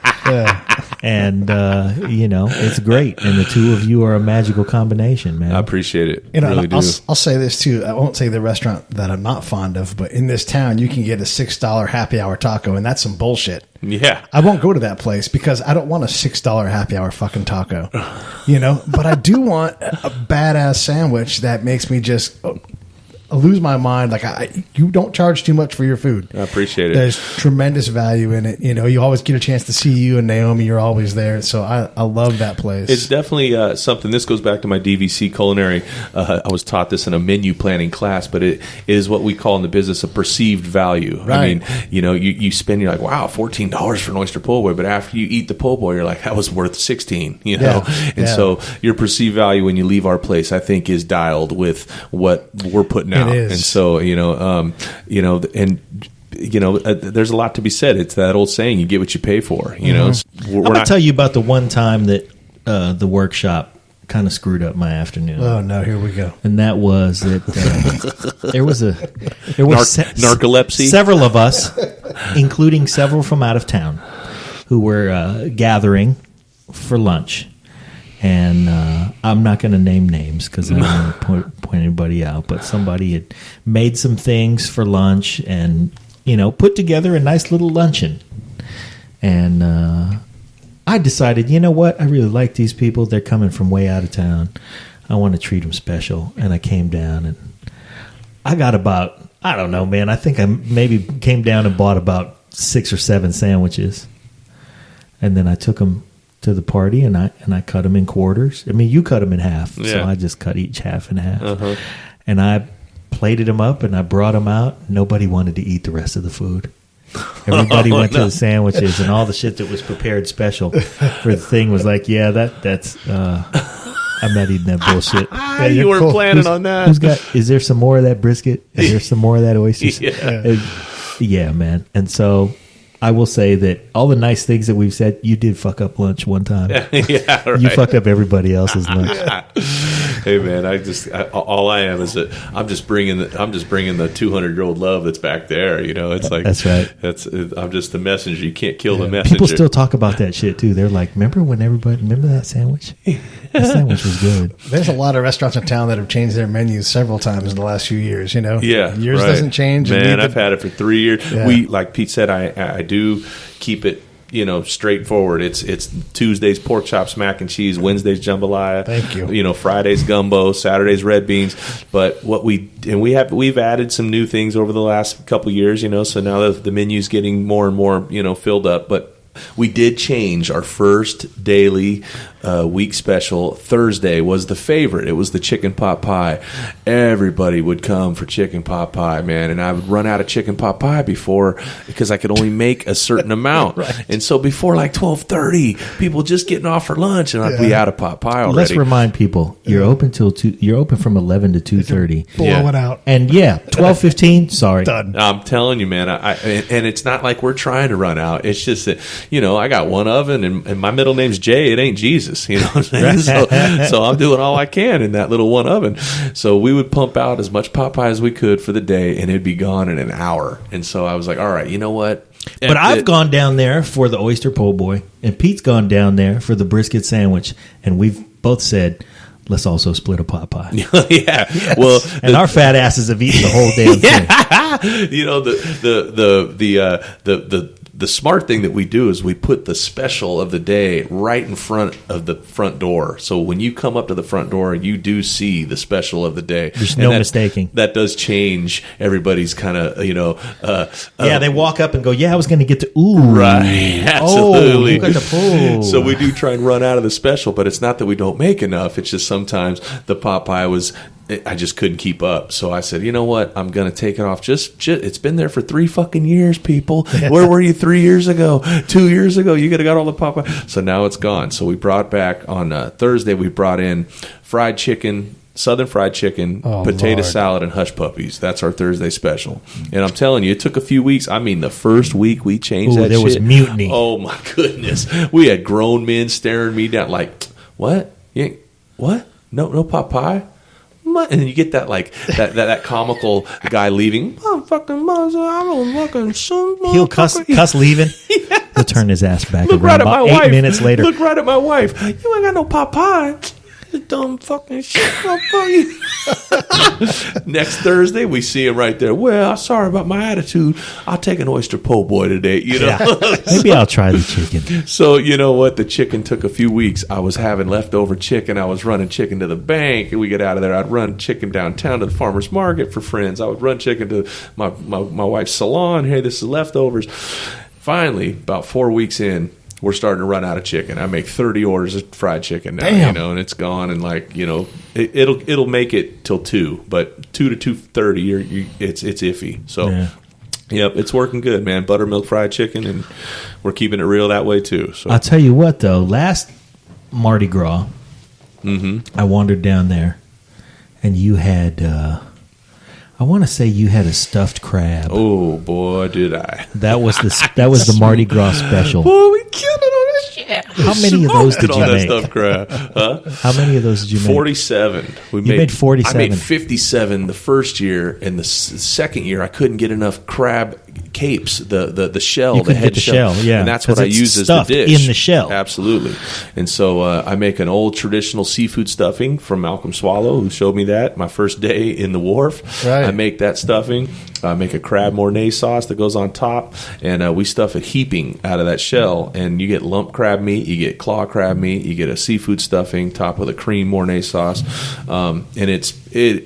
And, it's great. And the two of you are a magical combination, man. I appreciate it. Really do. I'll say this, too. I won't say the restaurant that I'm not fond of, but in this town, you can get a $6 happy hour taco, and that's some bullshit. Yeah. I won't go to that place because I don't want a $6 happy hour fucking taco, but I do want a badass sandwich that makes me just lose my mind. Like, you don't charge too much for your food. I appreciate it. There's tremendous value in it. You always get a chance to see you and Naomi. You're always there. So I love that place. It's definitely something. This goes back to my DVC culinary. I was taught this in a menu planning class, but it is what we call in the business a perceived value. Right. I mean, you spend, you're like, wow, $14 for an oyster po' boy, but after you eat the po' boy, you're like, that was worth $16. So your perceived value when you leave our place, I think, is dialed with what we're putting out. It is. And so, there's a lot to be said. It's that old saying, you get what you pay for. I'm going to tell you about the one time that the workshop kind of screwed up my afternoon. Oh, no, here we go. And that was that there was narcolepsy. Several of us, including several from out of town, who were gathering for lunch. And I'm not going to name names because I don't want to point anybody out. But somebody had made some things for lunch and, put together a nice little luncheon. And I decided, you know what? I really like these people. They're coming from way out of town. I want to treat them special. And I came down and I got about, I don't know, man. I think I maybe came down and bought about 6 or 7 sandwiches. And then I took them to the party, and I cut them in quarters. I mean, you cut them in half, so I just cut each half in half. Uh-huh. And I plated them up, and I brought them out. Nobody wanted to eat the rst of the food. Everybody went to the sandwiches, and all the shit that was prepared special for the thing was like, yeah, that's I'm not eating that bullshit. Yeah, you weren't planning on that. Is there some more of that brisket? Is there some more of that oysters? Yeah, man. And so I will say that all the nice things that we've said, you did fuck up lunch one time. Yeah, right. You fucked up everybody else's lunch. Hey man, all I am is that I'm just bringing the 200-year-old love that's back there. It's like that's right. I'm just the messenger. You can't kill the messenger. People still talk about that shit too. They're like, remember that sandwich? That sandwich was good. There's a lot of restaurants in town that have changed their menus several times in the last few years. Yeah, yours doesn't change. Man, I've had it for 3 years. Yeah. We, like Pete said, I do keep it straightforward. It's Tuesdays pork chops, mac and cheese, Wednesdays jambalaya. Thank you. Fridays gumbo, Saturdays red beans. But we've added some new things over the last couple years. So now that the menu's getting more and more filled up. But We did change our first daily week special. Thursday was the favorite. It was the chicken pot pie. Everybody would come for chicken pot pie, man. And I would run out of chicken pot pie before, because I could only make a certain amount. Right. And so before like 12:30, people just getting off for lunch, and I'd be out of pot pie already. Let's remind people, you're open till 2. You're open from 11 to 2:30. Blow it out. And 12:15. Sorry, Done. I'm telling you, man. And it's not like we're trying to run out. It's just that, I got one oven, and my middle name's Jay. It ain't Jesus. You know what I'm saying? So I'm doing all I can in that little one oven. So we would pump out as much pot pie as we could for the day, and it'd be gone in an hour. And so I was like, all right, you know what? but I've gone down there for the oyster po' boy, and Pete's gone down there for the brisket sandwich, and we've both said, let's also split a pot pie. Yeah. Yes. Well, and our fat asses have eaten the whole damn thing. The smart thing that we do is we put the special of the day right in front of the front door. So when you come up to the front door, you do see the special of the day. There's no mistaking. That does change everybody's kind of, They walk up and go, I was going to get to, ooh. Right, absolutely. Oh, you got the pull. So we do try and run out of the special, but it's not that we don't make enough. It's just sometimes the pot pie I just couldn't keep up. So I said, you know what? I'm going to take it off. Just it's been there for 3 fucking years, people. Where were you 3 years ago? 2 years ago? You could have got all the pot pie. So now it's gone. So we brought back on Thursday, we brought in fried chicken, Southern fried chicken, potato salad, and hush puppies. That's our Thursday special. And I'm telling you, it took a few weeks. I mean, the first week we changed that there shit. was mutiny. Oh, my goodness. We had grown men staring me down like, what? What? No pot pie? And then you get that that comical guy leaving. Oh, fucking mother! I don't fucking son. He'll cuss leaving. Yes. He'll turn his ass back. Look around right at my about wife. 8 minutes later. Look right at my wife. You ain't got no pot pie. You dumb fucking shit. Next Thursday, we see him right there. Well, sorry about my attitude. I'll take an oyster po' boy today. Maybe I'll try the chicken. So you know what? The chicken took a few weeks. I was having leftover chicken. I was running chicken to the bank, and we get out of there. I'd run chicken downtown to the farmer's market for friends. I would run chicken to my wife's salon. Hey, this is leftovers. Finally, about 4 weeks in, we're starting to run out of chicken. I make 30 orders of fried chicken now, and it's gone. And it'll make it till 2, but 2 to 2:30, it's iffy. So, Yep, it's working good, man. Buttermilk fried chicken, and we're keeping it real that way too. So I'll tell you what, though, last Mardi Gras, I wandered down there, and you had. I want to say you had a stuffed crab. Oh boy, did I! That was the Mardi Gras special. Boy, we killed it on this shit. How many of those did you make? Stuffed crab. Huh? How many of those did you make? 47. You made 47. I made 57 the first year, and the second year I couldn't get enough crab capes, the shell, the head shell, yeah, and that's what I use as the dish in the shell. Absolutely. And so I make an old traditional seafood stuffing from Malcolm Swallow, who showed me that my first day in the wharf. Right. I make that stuffing. I make a crab mornay sauce that goes on top, and we stuff it heaping out of that shell. And you get lump crab meat, you get claw crab meat, you get a seafood stuffing topped with a cream mornay sauce, and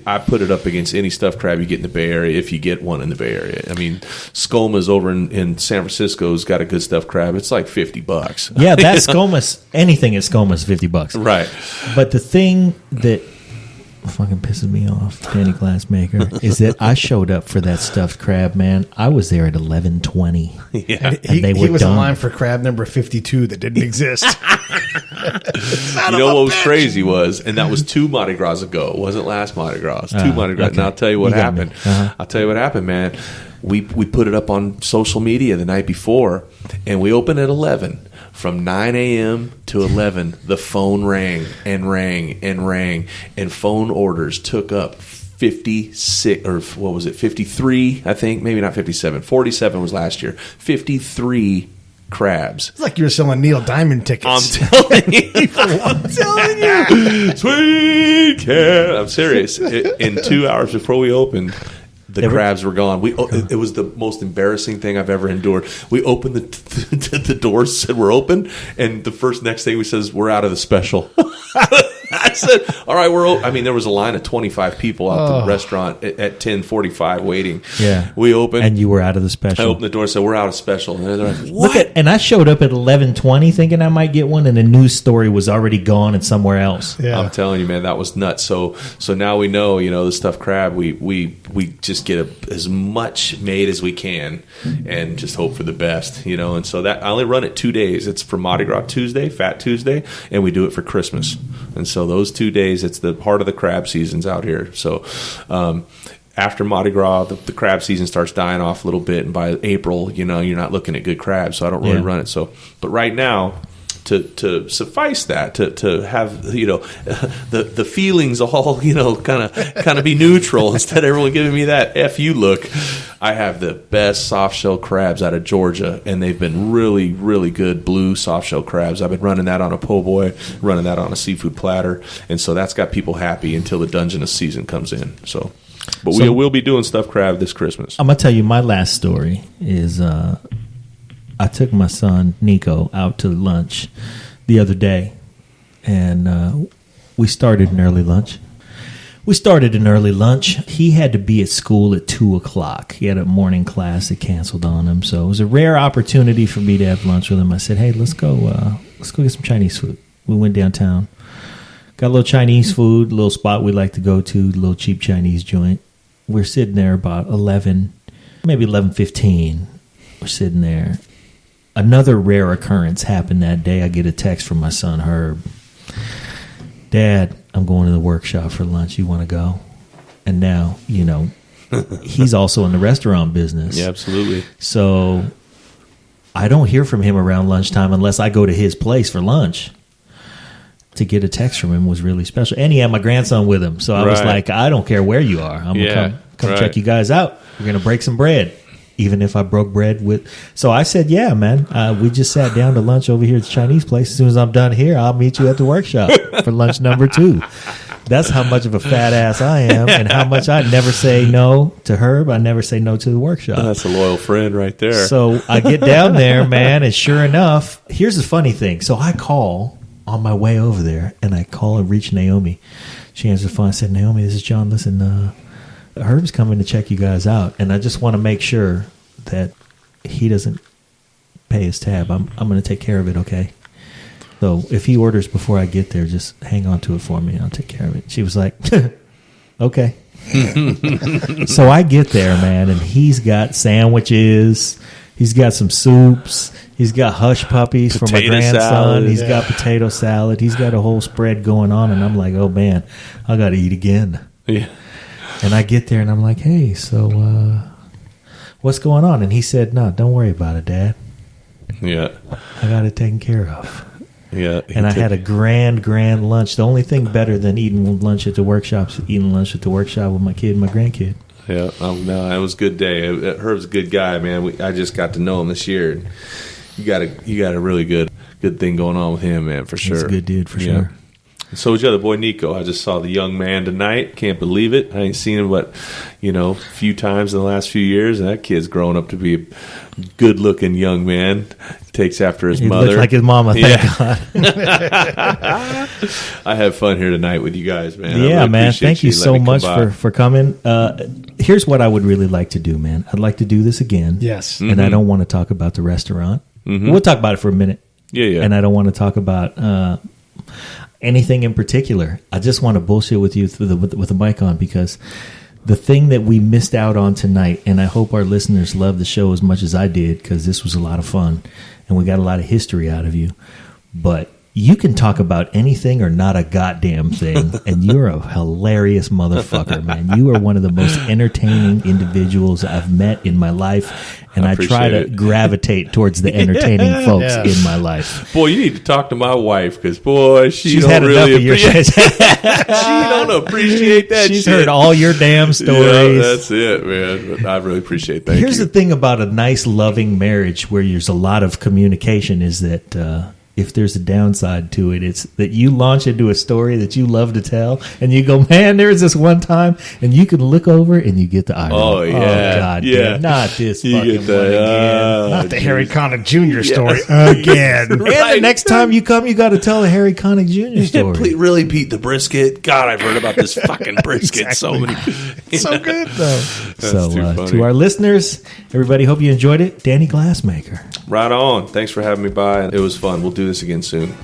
I put it up against any stuffed crab you get in the Bay Area if you get one in the Bay Area. I mean, Skoma's over in San Francisco's got a good stuffed crab. It's like $50. Yeah, that's Skoma's. Anything at Skoma's $50. Right. But the thing that fucking pisses me off, Danny Glassmaker, is that I showed up for that stuffed crab, man. I was there at 11:20. Yeah. And He was done. in line for crab number 52 that didn't exist. You know what was crazy was, and that was 2 Mardi Gras ago. It wasn't last Mardi Gras. 2 Mardi Gras. Okay. And I'll tell you what You got me. happened. I'll tell you what happened, man. We put it up on social media the night before, and we opened at 11. From 9 a.m. to 11, the phone rang and rang and rang, and phone orders took up 56, or what was it, 53, I think, maybe not 57. 47 was last year. 53 crabs. It's like you were selling Neil Diamond tickets. I'm telling you. I'm telling you. Sweet cat. I'm serious. In 2 hours before we opened, the crabs were gone. It was the most embarrassing thing I've ever endured. We opened the doors, said we're open, and the next thing we says, we're out of the special. I said, all right, there was a line of 25 people out the restaurant at 10:45 waiting. Yeah. We opened. And you were out of the special. I opened the door and said, we're out of special. And they're like, what? And I showed up at 11:20 thinking I might get one, and the news story was already gone and somewhere else. Yeah. I'm telling you, man, that was nuts. So now we know, the stuffed crab, we just get as much made as we can and just hope for the best, And so that I only run it 2 days. It's for Mardi Gras Tuesday, Fat Tuesday, and we do it for Christmas. And so those 2 days, it's the part of the crab season's out here. So after Mardi Gras, the crab season starts dying off a little bit, and by April, you're not looking at good crabs. So I don't really run it. So, but right now, to suffice that, to have the feelings all kind of be neutral instead of everyone giving me that FU look, I have the best soft shell crabs out of Georgia, and they've been really, really good blue soft shell crabs. I've been running that on a po' boy, running that on a seafood platter, and so that's got people happy until the Dungeness season comes in. So, but we will be doing stuffed crab this Christmas. I'm gonna tell you my last story is. I took my son, Nico, out to lunch the other day, and we started an early lunch. He had to be at school at 2 o'clock. He had a morning class that canceled on him, so it was a rare opportunity for me to have lunch with him. I said, hey, let's go get some Chinese food. We went downtown, got a little Chinese food, a little spot we like to go to, a little cheap Chinese joint. We're sitting there about 11, maybe 11:15. We're sitting there. Another rare occurrence happened that day. I get a text from my son, Herb. Dad, I'm going to the workshop for lunch. You want to go? And now, he's also in the restaurant business. Yeah, absolutely. So I don't hear from him around lunchtime unless I go to his place for lunch. To get a text from him was really special. And he had my grandson with him. So I was like, I don't care where you are. I'm going to come check you guys out. We're going to break some bread. Even if I broke bread with... So I said, yeah, man. We just sat down to lunch over here at the Chinese place. As soon as I'm done here, I'll meet you at the workshop for lunch number 2. That's how much of a fat ass I am, and how much I never say no to Herb. I never say no to the workshop. That's a loyal friend right there. So I get down there, man, and sure enough, here's the funny thing. So I call on my way over there, and I call and reach Naomi. She answers the phone. I said, Naomi, this is John. Listen, Herb's coming to check you guys out, and I just want to make sure that he doesn't pay his tab. I'm going to take care of it, okay? So if he orders before I get there, just hang on to it for me. I'll take care of it. She was like, okay. So I get there, man, and he's got sandwiches. He's got some soups. He's got hush puppies for my grandson. Salad. He's got potato salad. He's got a whole spread going on, and I'm like, oh, man, I got to eat again. Yeah. And I get there, and I'm like, hey, so what's going on? And he said, no, don't worry about it, Dad. Yeah. I got it taken care of. Yeah. And I had a grand lunch. The only thing better than eating lunch at the workshop is eating lunch at the workshop with my kid and my grandkid. Yeah. No, it was a good day. Herb's a good guy, man. I just got to know him this year. And you got a really good thing going on with him, man, for sure. He's a good dude, for sure. So was the other boy, Nico. I just saw the young man tonight. Can't believe it. I ain't seen him but, a few times in the last few years. And that kid's grown up to be a good-looking young man. Takes after his mother. Looks like his mama, thank God. I have fun here tonight with you guys, man. Yeah, really, man. Thank you so much for coming. Here's what I would really like to do, man. I'd like to do this again. Yes. And I don't want to talk about the restaurant. Mm-hmm. We'll talk about it for a minute. Yeah. And I don't want to talk about... anything in particular. I just want to bullshit with you with the mic on, because the thing that we missed out on tonight, and I hope our listeners love the show as much as I did, because this was a lot of fun and we got a lot of history out of you. But you can talk about anything or not a goddamn thing, and you're a hilarious motherfucker, man. You are one of the most entertaining individuals I've met in my life, and I try to gravitate towards the entertaining folks in my life. Boy, you need to talk to my wife, because, boy, she's don't had really appreciate she don't appreciate that She's shit. heard all your damn stories. Yeah, that's it, man. But I really appreciate that. Here's the thing about a nice, loving marriage where there's a lot of communication is that if there's a downside to it, it's that you launch into a story that you love to tell, and you go, man, there was this one time, and you can look over and you get the irony. Oh, yeah. Oh, God, Yeah. dude, not this You fucking get the, one again. Not the Harry Connick Jr. story again. And the next time you come, you got to tell the Harry Connick Jr. story. Really, Pete, the brisket. God, I've heard about this fucking brisket so many. So good, though. So, too funny. to our listeners, everybody, hope you enjoyed it. Danny Glassmaker. Right on. Thanks for having me by. It was fun. We'll do this again soon.